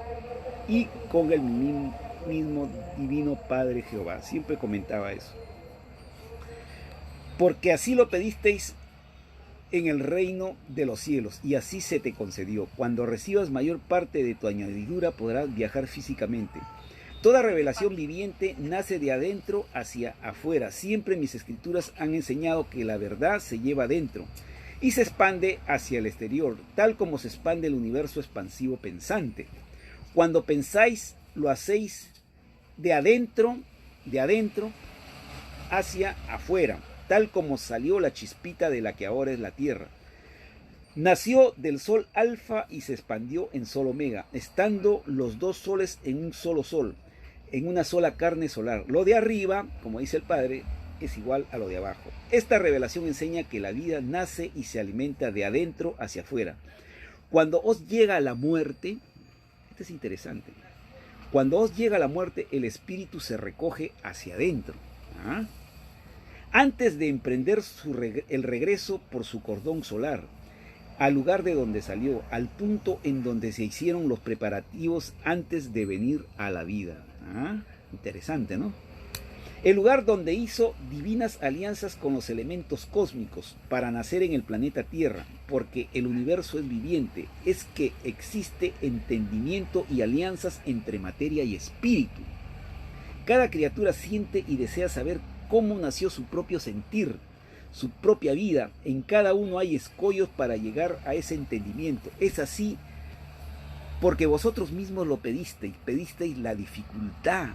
y con el mismo Divino Padre Jehová. Siempre comentaba eso: porque así lo pedisteis en el reino de los cielos, y así se te concedió. Cuando recibas mayor parte de tu añadidura, podrás viajar físicamente. Toda revelación viviente nace de adentro hacia afuera. Siempre mis escrituras han enseñado que la verdad se lleva adentro y se expande hacia el exterior, tal como se expande el universo expansivo pensante. Cuando pensáis, lo hacéis de adentro hacia afuera, tal como salió la chispita de la que ahora es la Tierra. Nació del sol alfa y se expandió en sol omega, estando los dos soles en un solo sol, en una sola carne solar. Lo de arriba, como dice el Padre, es igual a lo de abajo. Esta revelación enseña que la vida nace y se alimenta de adentro hacia afuera. Cuando os llega la muerte, esto es interesante, cuando os llega la muerte, el espíritu se recoge hacia adentro, antes de emprender el regreso por su cordón solar. al lugar de donde salió, al punto en donde se hicieron los preparativos antes de venir a la vida. ¿Ah? Interesante, ¿no? El lugar donde hizo divinas alianzas con los elementos cósmicos para nacer en el planeta Tierra, porque el universo es viviente, es que existe entendimiento y alianzas entre materia y espíritu. Cada criatura siente y desea saber cómo nació su propio sentir, su propia vida. En cada uno hay escollos para llegar a ese entendimiento. Es así porque vosotros mismos lo pedisteis la dificultad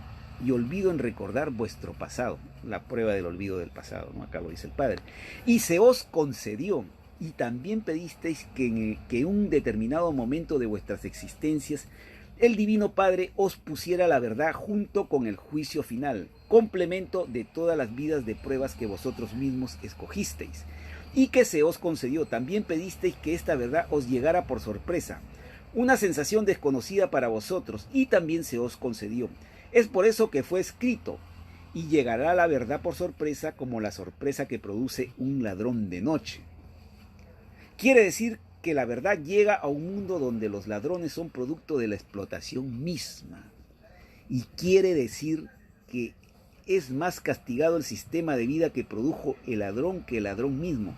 y olvido en recordar vuestro pasado, la prueba del olvido del pasado, ¿no? Acá lo dice el Padre. Y se os concedió, y también pedisteis que en un determinado momento de vuestras existencias el Divino Padre os pusiera la verdad junto con el juicio final, complemento de todas las vidas de pruebas que vosotros mismos escogisteis, y que se os concedió. También pedisteis que esta verdad os llegara por sorpresa, una sensación desconocida para vosotros, y también se os concedió. Es por eso que fue escrito, y llegará la verdad por sorpresa como la sorpresa que produce un ladrón de noche. Quiere decir que la verdad llega a un mundo donde los ladrones son producto de la explotación misma. Y quiere decir que es más castigado el sistema de vida que produjo el ladrón que el ladrón mismo.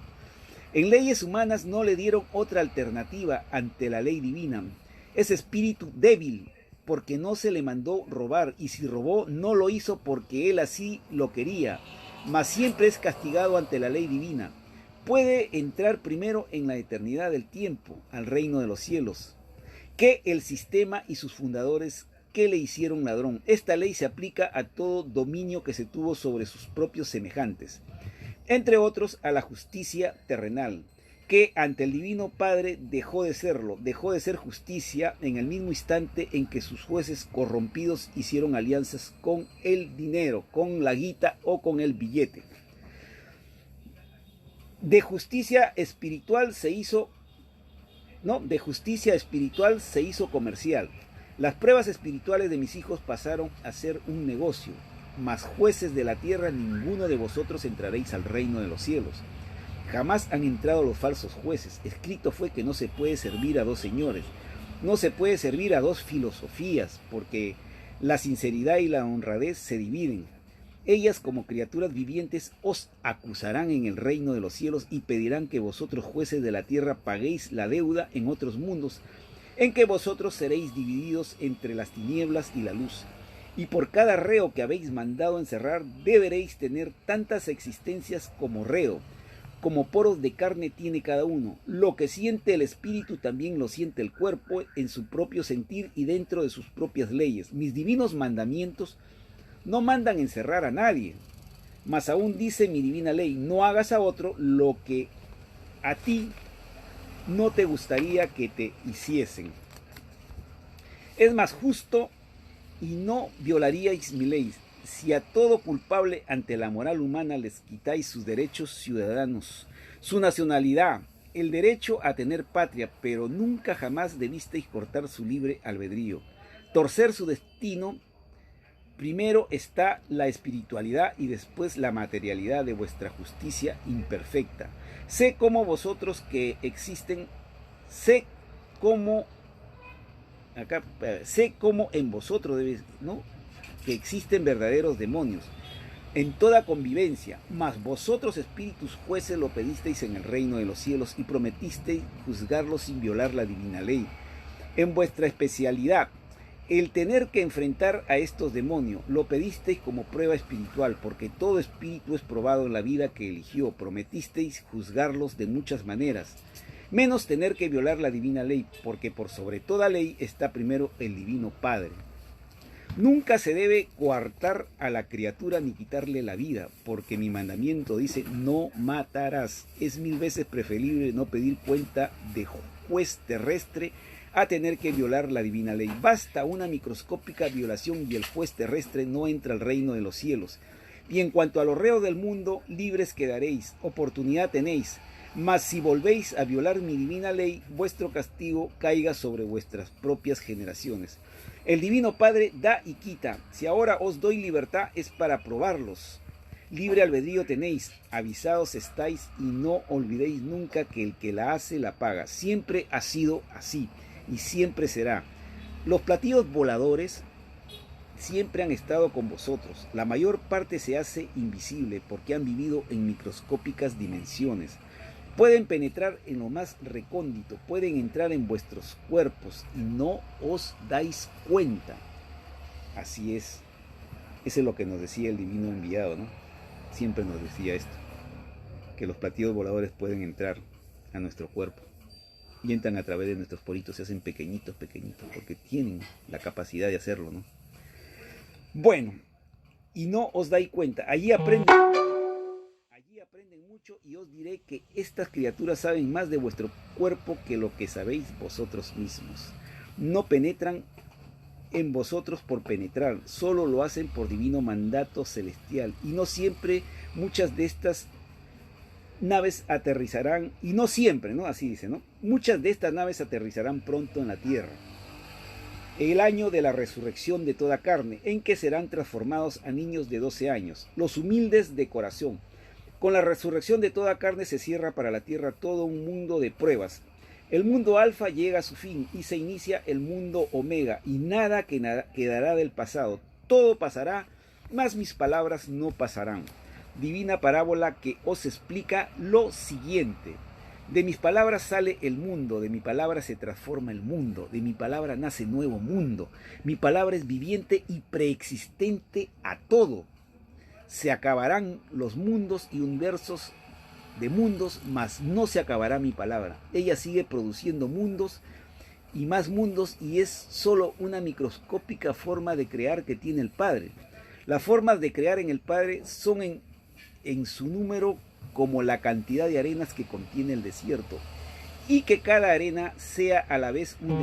En leyes humanas no le dieron otra alternativa ante la ley divina. Es espíritu débil, porque no se le mandó robar, y si robó no lo hizo porque él así lo quería, mas siempre es castigado ante la ley divina. Puede entrar primero en la eternidad del tiempo, al reino de los cielos, que el sistema y sus fundadores que le hicieron ladrón. Esta ley se aplica a todo dominio que se tuvo sobre sus propios semejantes, entre otros a la justicia terrenal, que ante el Divino Padre dejó de serlo, dejó de ser justicia en el mismo instante en que sus jueces corrompidos hicieron alianzas con el dinero, con la guita o con el billete. De justicia espiritual se hizo comercial. Las pruebas espirituales de mis hijos pasaron a ser un negocio, mas jueces de la tierra, ninguno de vosotros entraréis al reino de los cielos. Jamás han entrado los falsos jueces. Escrito fue que no se puede servir a dos señores, no se puede servir a dos filosofías, porque la sinceridad y la honradez se dividen. Ellas, como criaturas vivientes, os acusarán en el reino de los cielos y pedirán que vosotros, jueces de la tierra, paguéis la deuda en otros mundos, en que vosotros seréis divididos entre las tinieblas y la luz. Y por cada reo que habéis mandado encerrar, deberéis tener tantas existencias como reo, como poros de carne tiene cada uno. Lo que siente el espíritu también lo siente el cuerpo en su propio sentir y dentro de sus propias leyes. Mis divinos mandamientos no mandan encerrar a nadie, mas aún dice mi divina ley: no hagas a otro lo que a ti no te gustaría que te hiciesen. Es más justo y no violaríais mi ley si a todo culpable ante la moral humana les quitáis sus derechos ciudadanos, su nacionalidad, el derecho a tener patria, pero nunca jamás debisteis cortar su libre albedrío, torcer su destino. Primero está la espiritualidad y después la materialidad de vuestra justicia imperfecta. Sé como vosotros que existen, sé como en vosotros que existen verdaderos demonios en toda convivencia, mas vosotros espíritus jueces lo pedisteis en el reino de los cielos y prometisteis juzgarlos sin violar la divina ley. En vuestra especialidad, el tener que enfrentar a estos demonios, lo pedisteis como prueba espiritual, porque todo espíritu es probado en la vida que eligió. Prometisteis juzgarlos de muchas maneras, menos tener que violar la divina ley, porque por sobre toda ley está primero el Divino Padre. Nunca se debe coartar a la criatura ni quitarle la vida, porque mi mandamiento dice: no matarás. Es 1000 veces preferible no pedir cuenta de juez terrestre a tener que violar la divina ley. Basta una microscópica violación y el juez terrestre no entra al reino de los cielos. Y en cuanto a los reos del mundo, libres quedaréis, oportunidad tenéis. Mas si volvéis a violar mi divina ley, vuestro castigo caiga sobre vuestras propias generaciones. El Divino Padre da y quita. Si ahora os doy libertad es para probarlos. Libre albedrío tenéis, avisados estáis y no olvidéis nunca que el que la hace la paga. Siempre ha sido así y siempre será. Los platillos voladores siempre han estado con vosotros. La mayor parte se hace invisible porque han vivido en microscópicas dimensiones. Pueden penetrar en lo más recóndito, pueden entrar en vuestros cuerpos y no os dais cuenta. Así es. Eso es lo que nos decía el divino enviado, ¿no? Siempre nos decía esto, que los platillos voladores pueden entrar a nuestro cuerpo y entran a través de nuestros poritos, se hacen pequeñitos, porque tienen la capacidad de hacerlo, ¿no? Bueno, y no os dais cuenta, allí aprenden mucho y os diré que estas criaturas saben más de vuestro cuerpo que lo que sabéis vosotros mismos. No penetran en vosotros por penetrar, solo lo hacen por divino mandato celestial, y no siempre muchas de estas naves aterrizarán, y no siempre, ¿no? Así dice, ¿no? Muchas de estas naves aterrizarán pronto en la tierra, el año de la resurrección de toda carne, en que serán transformados a niños de 12 años, los humildes de corazón. Con la resurrección de toda carne se cierra para la tierra todo un mundo de pruebas. El mundo alfa llega a su fin y se inicia el mundo omega, y nada quedará del pasado. Todo pasará, mas mis palabras no pasarán. Divina parábola que os explica lo siguiente. De mis palabras sale el mundo, de mi palabra se transforma el mundo, de mi palabra nace nuevo mundo. Mi palabra es viviente y preexistente a todo. Se acabarán los mundos y universos de mundos, mas no se acabará mi palabra. Ella sigue produciendo mundos y es solo una microscópica forma de crear que tiene el Padre. Las formas de crear en el Padre son en su número como la cantidad de arenas que contiene el desierto, y que cada arena sea a la vez un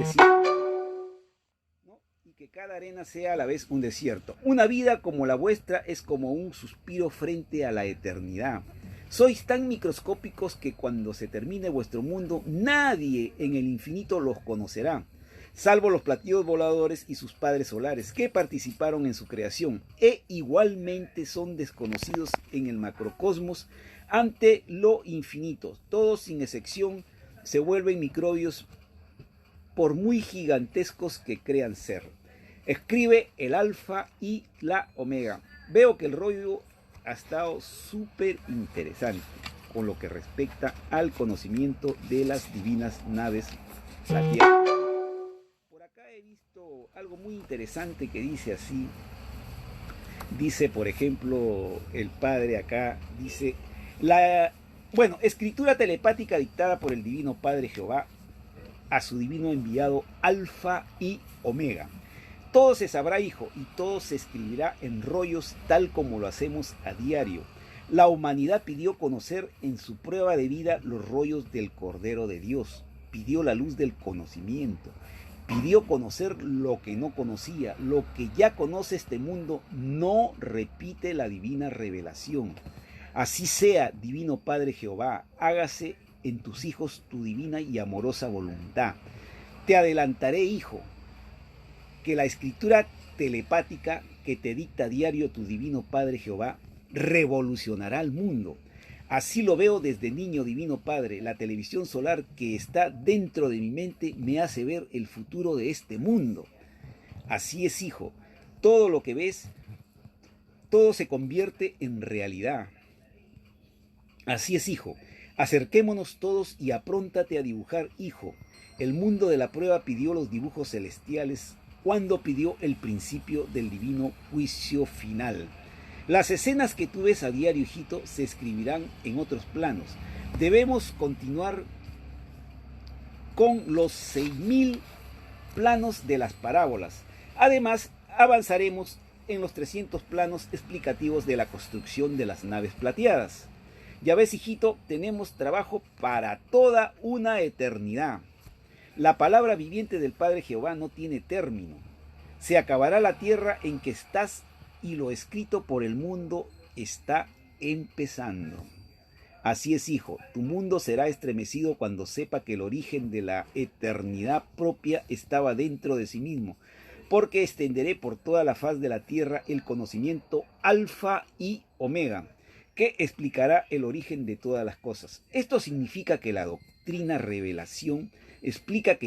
desierto. Una vida como la vuestra es como un suspiro frente a la eternidad. Sois tan microscópicos que cuando se termine vuestro mundo, nadie en el infinito los conocerá, salvo los platillos voladores y sus padres solares, que participaron en su creación, e igualmente son desconocidos en el macrocosmos ante lo infinito. Todos sin excepción se vuelven microbios por muy gigantescos que crean ser. Escribe el alfa y la omega. Veo que el rollo ha estado súper interesante con lo que respecta al conocimiento de las divinas naves plateadas. Por acá he visto algo muy interesante que dice así. Dice, por ejemplo, el padre acá, dice, escritura telepática dictada por el divino Padre Jehová a su divino enviado Alfa y Omega. Todo se sabrá, hijo, y todo se escribirá en rollos tal como lo hacemos a diario. La humanidad pidió conocer en su prueba de vida los rollos del Cordero de Dios. Pidió la luz del conocimiento. Pidió conocer lo que no conocía. Lo que ya conoce este mundo no repite la divina revelación. Así sea, divino Padre Jehová, hágase en tus hijos tu divina y amorosa voluntad. Te adelantaré, hijo, que la escritura telepática que te dicta a diario tu divino Padre Jehová revolucionará el mundo. Así lo veo desde niño, divino Padre. La televisión solar que está dentro de mi mente me hace ver el futuro de este mundo. Así es, hijo. Todo lo que ves, todo se convierte en realidad. Así es, hijo. Acerquémonos todos y apróntate a dibujar, hijo. El mundo de la prueba pidió los dibujos celestiales cuando pidió el principio del divino juicio final. Las escenas que tú ves a diario, hijito, se escribirán en otros planos. Debemos continuar con los 6.000 planos de las parábolas. Además, avanzaremos en los 300 planos explicativos de la construcción de las naves plateadas. Ya ves, hijito, tenemos trabajo para toda una eternidad. La palabra viviente del Padre Jehová no tiene término. Se acabará la tierra en que estás y lo escrito por el mundo está empezando. Así es, hijo, tu mundo será estremecido cuando sepa que el origen de la eternidad propia estaba dentro de sí mismo, porque extenderé por toda la faz de la tierra el conocimiento alfa y omega. que explicará el origen de todas las cosas. Esto significa que la doctrina revelación explica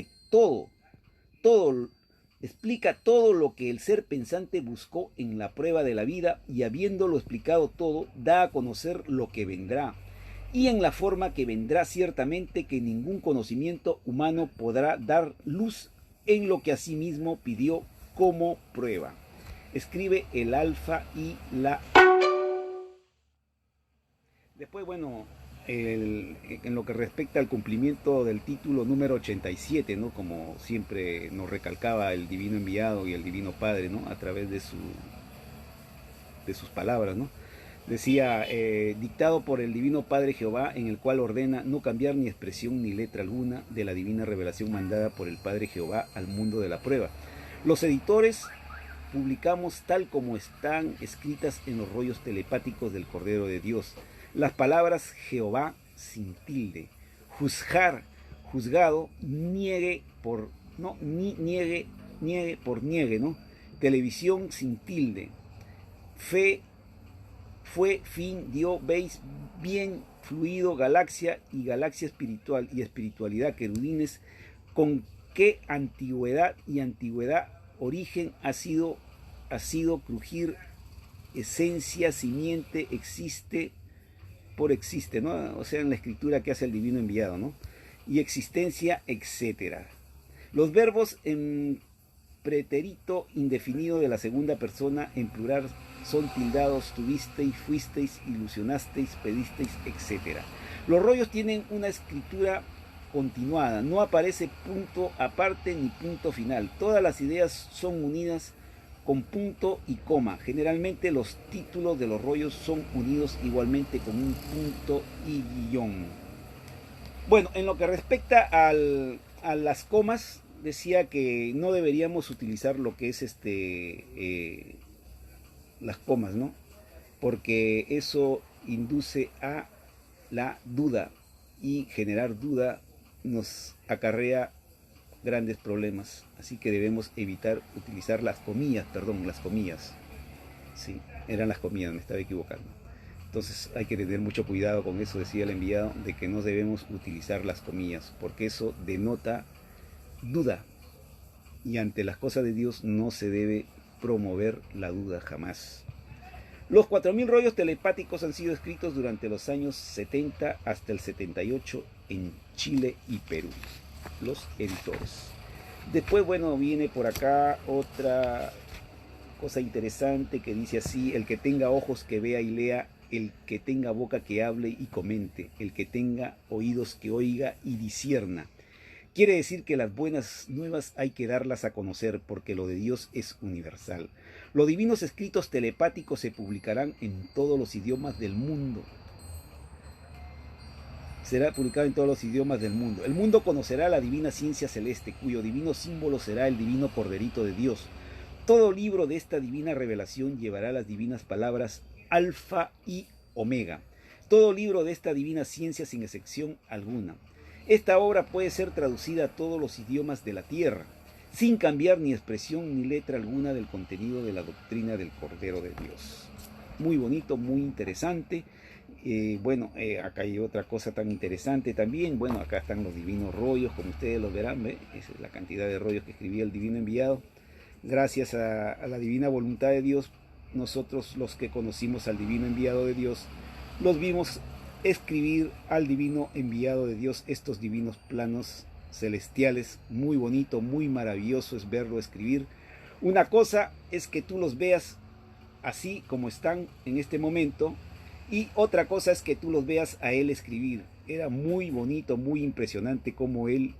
explica todo lo que el ser pensante buscó en la prueba de la vida, y habiéndolo explicado todo, da a conocer lo que vendrá, y en la forma que vendrá, ciertamente que ningún conocimiento humano podrá dar luz en lo que asimismo pidió como prueba. Escribe el Alfa y la... Después, bueno, en lo que respecta al cumplimiento del título número 87, ¿no? Como siempre nos recalcaba el Divino Enviado y el Divino Padre, ¿no? A través de sus palabras, ¿no? Decía, dictado por el Divino Padre Jehová, en el cual ordena no cambiar ni expresión ni letra alguna de la divina revelación mandada por el Padre Jehová al mundo de la prueba. Los editores publicamos tal como están escritas en los rollos telepáticos del Cordero de Dios. Las palabras Jehová sin tilde, juzgar, juzgado, niegue por niegue, ¿no? Televisión sin tilde, fe, fue, fin, dio, veis, bien, fluido, galaxia y galaxia espiritual y espiritualidad, querubines, con qué antigüedad y antigüedad, origen ha sido crujir, esencia, simiente, existe, por existe, ¿no? O sea, en la escritura que hace el Divino Enviado, ¿no? Y existencia, etcétera. Los verbos en pretérito indefinido de la segunda persona en plural son tildados: tuvisteis, fuisteis, ilusionasteis, pedisteis, etcétera. Los rollos tienen una escritura continuada, no aparece punto aparte ni punto final. Todas las ideas son unidas con punto y coma. Generalmente los títulos de los rollos son unidos igualmente con un punto y guión. Bueno, en lo que respecta a las comas, decía que no deberíamos utilizar lo que es las comas, ¿no? Porque eso induce a la duda, y generar duda nos acarrea grandes problemas, así que debemos evitar utilizar las comillas, sí, eran las comillas, me estaba equivocando. Entonces hay que tener mucho cuidado con eso, decía el enviado, de que no debemos utilizar las comillas, porque eso denota duda, y ante las cosas de Dios no se debe promover la duda jamás. Los 4000 rollos telepáticos han sido escritos durante los años 70 hasta el 78 en Chile y Perú. Los editores. Después, bueno, viene por acá otra cosa interesante que dice así: el que tenga ojos que vea y lea, el que tenga boca que hable y comente, el que tenga oídos que oiga y discierna. Quiere decir que las buenas nuevas hay que darlas a conocer, porque lo de Dios es universal. Los divinos escritos telepáticos se publicarán en todos los idiomas del mundo. Será publicado en todos los idiomas del mundo. El mundo conocerá la divina ciencia celeste, cuyo divino símbolo será el divino corderito de Dios. Todo libro de esta divina revelación llevará las divinas palabras Alfa y Omega. Todo libro de esta divina ciencia sin excepción alguna. Esta obra puede ser traducida a todos los idiomas de la tierra, sin cambiar ni expresión ni letra alguna del contenido de la doctrina del Cordero de Dios. Muy bonito, muy interesante. Acá hay otra cosa tan interesante también. Bueno, acá están los divinos rollos, como ustedes los verán, ¿ve? Esa es la cantidad de rollos que escribía el Divino Enviado. Gracias a la divina voluntad de Dios, nosotros, los que conocimos al Divino Enviado de Dios, los vimos escribir al Divino Enviado de Dios estos divinos planos celestiales. Muy bonito, muy maravilloso es verlo escribir. Una cosa es que tú los veas así como están en este momento, y otra cosa es que tú los veas a él escribir. Era muy bonito, muy impresionante cómo él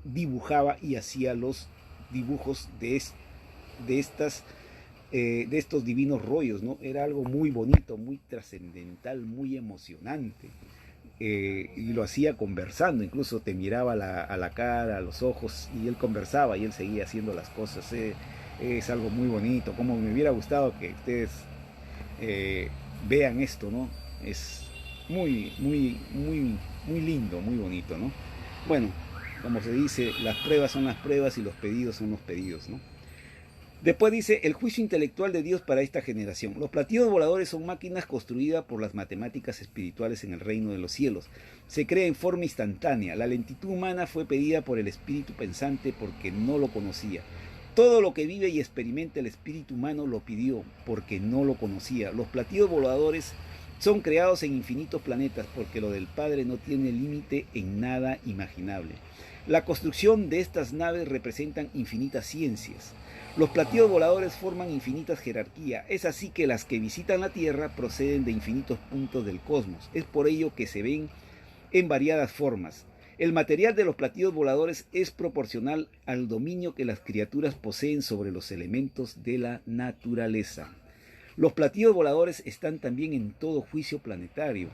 dibujaba y hacía los dibujos de estos divinos rollos, ¿no? Era algo muy bonito, muy trascendental, muy emocionante. Y lo hacía conversando, incluso te miraba a la cara, a los ojos, y él conversaba y él seguía haciendo las cosas. Es algo muy bonito, como me hubiera gustado que ustedes vean esto, ¿no? Es muy, muy, muy, muy lindo, muy bonito, ¿no? Bueno, como se dice, las pruebas son las pruebas y los pedidos son los pedidos, ¿no? Después dice, el juicio intelectual de Dios para esta generación. Los platillos voladores son máquinas construidas por las matemáticas espirituales en el reino de los cielos. Se crea en forma instantánea. La lentitud humana fue pedida por el espíritu pensante porque no lo conocía. Todo lo que vive y experimenta el espíritu humano lo pidió porque no lo conocía. Los platillos voladores son creados en infinitos planetas porque lo del Padre no tiene límite en nada imaginable. La construcción de estas naves representan infinitas ciencias. Los platillos voladores forman infinitas jerarquías. Es así que las que visitan la Tierra proceden de infinitos puntos del cosmos. Es por ello que se ven en variadas formas. El material de los platillos voladores es proporcional al dominio que las criaturas poseen sobre los elementos de la naturaleza. Los platillos voladores están también en todo juicio planetario.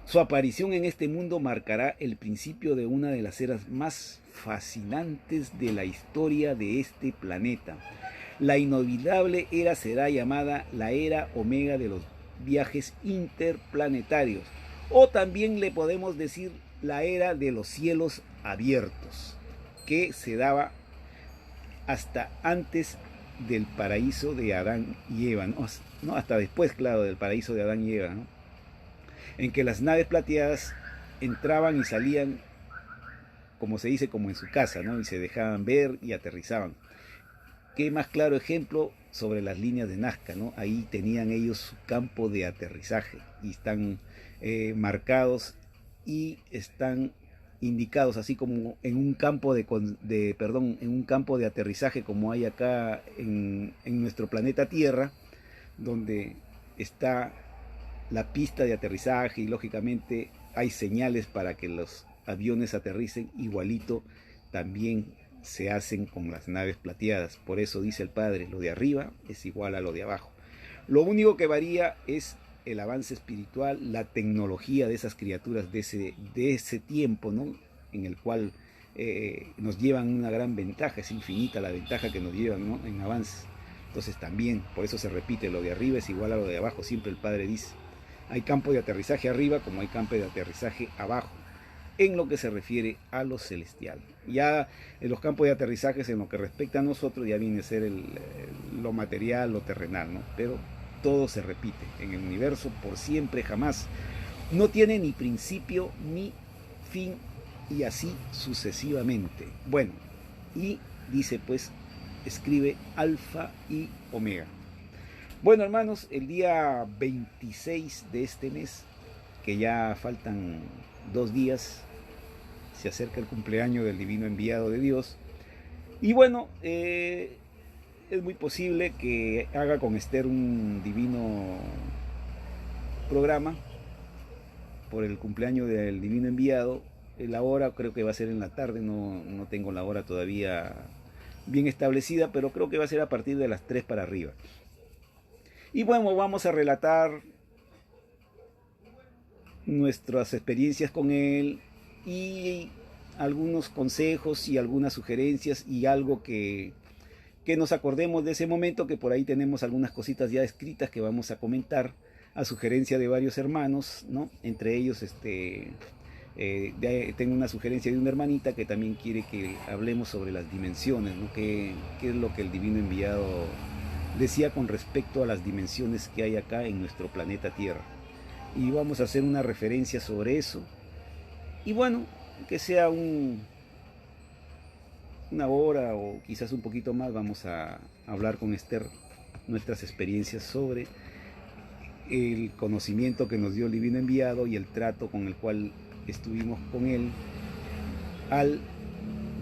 Su aparición en este mundo marcará el principio de una de las eras más fascinantes de la historia de este planeta. La inolvidable era será llamada la era Omega de los viajes interplanetarios, o también le podemos decir la era de los cielos abiertos, que se daba hasta antes del paraíso de Adán y Eva, ¿no? Hasta después, claro, del paraíso de Adán y Eva, ¿no? En que las naves plateadas entraban y salían, como se dice, como en su casa, ¿no? Y se dejaban ver y aterrizaban. Qué más claro ejemplo sobre las líneas de Nazca, ¿no? Ahí tenían ellos su campo de aterrizaje y están marcados y están indicados, así como en un campo en un campo de aterrizaje como hay acá en nuestro planeta Tierra, donde está la pista de aterrizaje y lógicamente hay señales para que los aviones aterricen, igualito también se hacen con las naves plateadas. Por eso dice el Padre, lo de arriba es igual a lo de abajo. Lo único que varía es el avance espiritual, la tecnología de esas criaturas de ese tiempo, ¿no? En el cual nos llevan una gran ventaja, es infinita la ventaja que nos llevan, ¿no? En avance. Entonces también, por eso se repite, lo de arriba es igual a lo de abajo, siempre el Padre dice. Hay campo de aterrizaje arriba como hay campo de aterrizaje abajo, en lo que se refiere a lo celestial. Ya en los campos de aterrizaje, en lo que respecta a nosotros, ya viene a ser lo material, lo terrenal, ¿no? Pero todo se repite en el universo por siempre, jamás. No tiene ni principio ni fin y así sucesivamente. Bueno, y dice pues, escribe Alfa y Omega. Bueno, hermanos, el día 26 de este mes, que ya faltan 2 días, se acerca el cumpleaños del divino enviado de Dios. Y bueno, es muy posible que haga con Esther un divino programa por el cumpleaños del divino enviado. La hora creo que va a ser en la tarde, no tengo la hora todavía bien establecida, pero creo que va a ser a partir de las 3 para arriba. Y bueno, vamos a relatar nuestras experiencias con él y algunos consejos y algunas sugerencias y algo que nos acordemos de ese momento, que por ahí tenemos algunas cositas ya escritas que vamos a comentar a sugerencia de varios hermanos, ¿no? Entre ellos tengo una sugerencia de una hermanita que también quiere que hablemos sobre las dimensiones, ¿no? ¿Qué es lo que el divino enviado decía con respecto a las dimensiones que hay acá en nuestro planeta Tierra? Y vamos a hacer una referencia sobre eso. Y bueno, que sea una hora o quizás un poquito más, vamos a hablar con Esther nuestras experiencias sobre el conocimiento que nos dio el divino enviado y el trato con el cual estuvimos con él al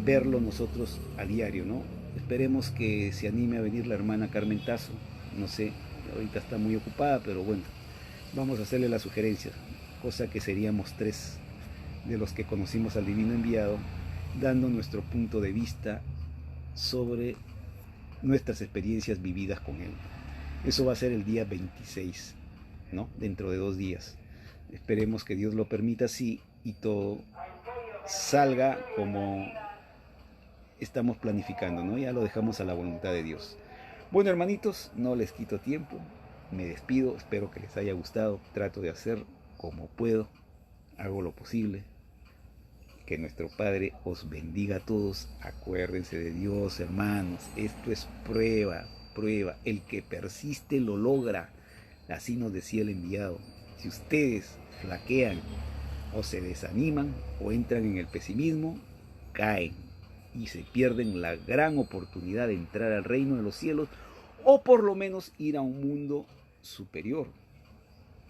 verlo nosotros a diario, ¿no? Esperemos que se anime a venir la hermana Carmen Tazo, no sé, ahorita está muy ocupada, pero bueno, vamos a hacerle la sugerencia, cosa que seríamos 3 de los que conocimos al divino enviado, dando nuestro punto de vista sobre nuestras experiencias vividas con él. Eso va a ser el día 26, ¿no? Dentro de 2 días. Esperemos que Dios lo permita así y todo salga como estamos planificando, ¿no? Ya lo dejamos a la voluntad de Dios. Bueno, hermanitos, no les quito tiempo, me despido, espero que les haya gustado, trato de hacer como puedo, hago lo posible. Que nuestro Padre os bendiga a todos. Acuérdense de Dios, hermanos. Esto es prueba. prueba, el que persiste lo logra. Así nos decía el enviado. Si ustedes flaquean o se desaniman o entran en el pesimismo, caen y se pierden la gran oportunidad de entrar al reino de los cielos, o por lo menos ir a un mundo superior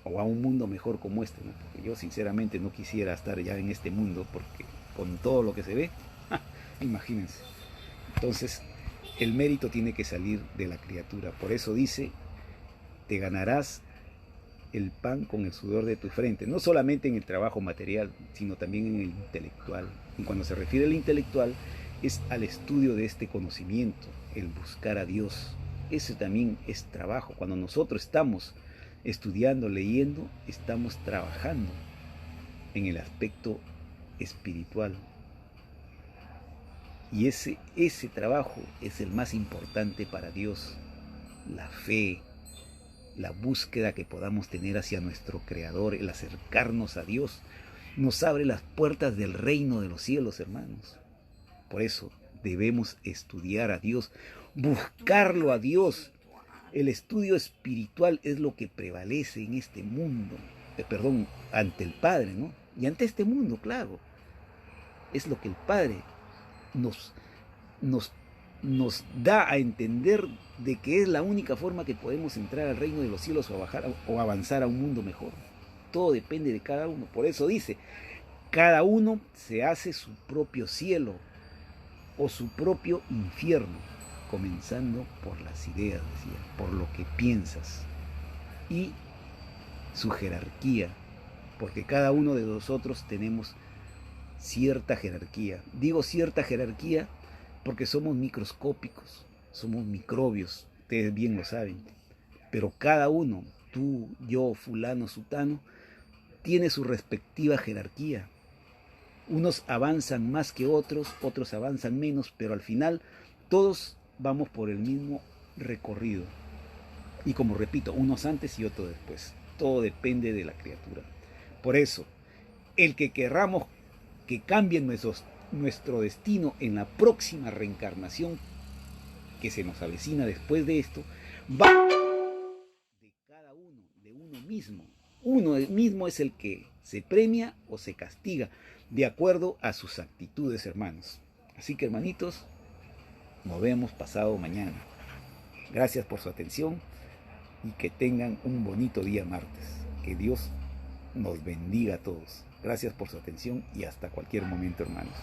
o a un mundo mejor como este, ¿no? Porque yo sinceramente no quisiera estar ya en este mundo, porque con todo lo que se ve, imagínense. Entonces el mérito tiene que salir de la criatura. Por eso dice: te ganarás el pan con el sudor de tu frente, no solamente en el trabajo material, sino también en el intelectual. Y cuando se refiere al intelectual, es al estudio de este conocimiento, el buscar a Dios. Ese también es trabajo. Cuando nosotros estamos estudiando, leyendo, estamos trabajando en el aspecto espiritual. Y ese trabajo es el más importante para Dios. La fe, la búsqueda que podamos tener hacia nuestro Creador, el acercarnos a Dios, nos abre las puertas del reino de los cielos, hermanos. Por eso debemos estudiar a Dios, buscarlo a Dios. El estudio espiritual es lo que prevalece en este mundo, ante el Padre, ¿no? Y ante este mundo, claro. Es lo que el Padre nos da a entender de que es la única forma que podemos entrar al reino de los cielos o avanzar a un mundo mejor. Todo depende de cada uno. Por eso dice: cada uno se hace su propio cielo o su propio infierno, comenzando por las ideas, decía, por lo que piensas, y su jerarquía, porque cada uno de nosotros tenemos cierta jerarquía. Digo cierta jerarquía porque somos microscópicos, somos microbios, ustedes bien lo saben, pero cada uno, tú, yo, fulano, sutano, tiene su respectiva jerarquía. Unos avanzan más que otros, otros avanzan menos, pero al final todos vamos por el mismo recorrido. Y como repito, unos antes y otros después. Todo depende de la criatura. Por eso, el que querramos que cambie nuestro destino en la próxima reencarnación que se nos avecina después de esto, va de cada uno, de uno mismo. Uno mismo es el que se premia o se castiga de acuerdo a sus actitudes, hermanos. Así que, hermanitos, nos vemos pasado mañana. Gracias por su atención y que tengan un bonito día martes. Que Dios nos bendiga a todos. Gracias por su atención y hasta cualquier momento, hermanos.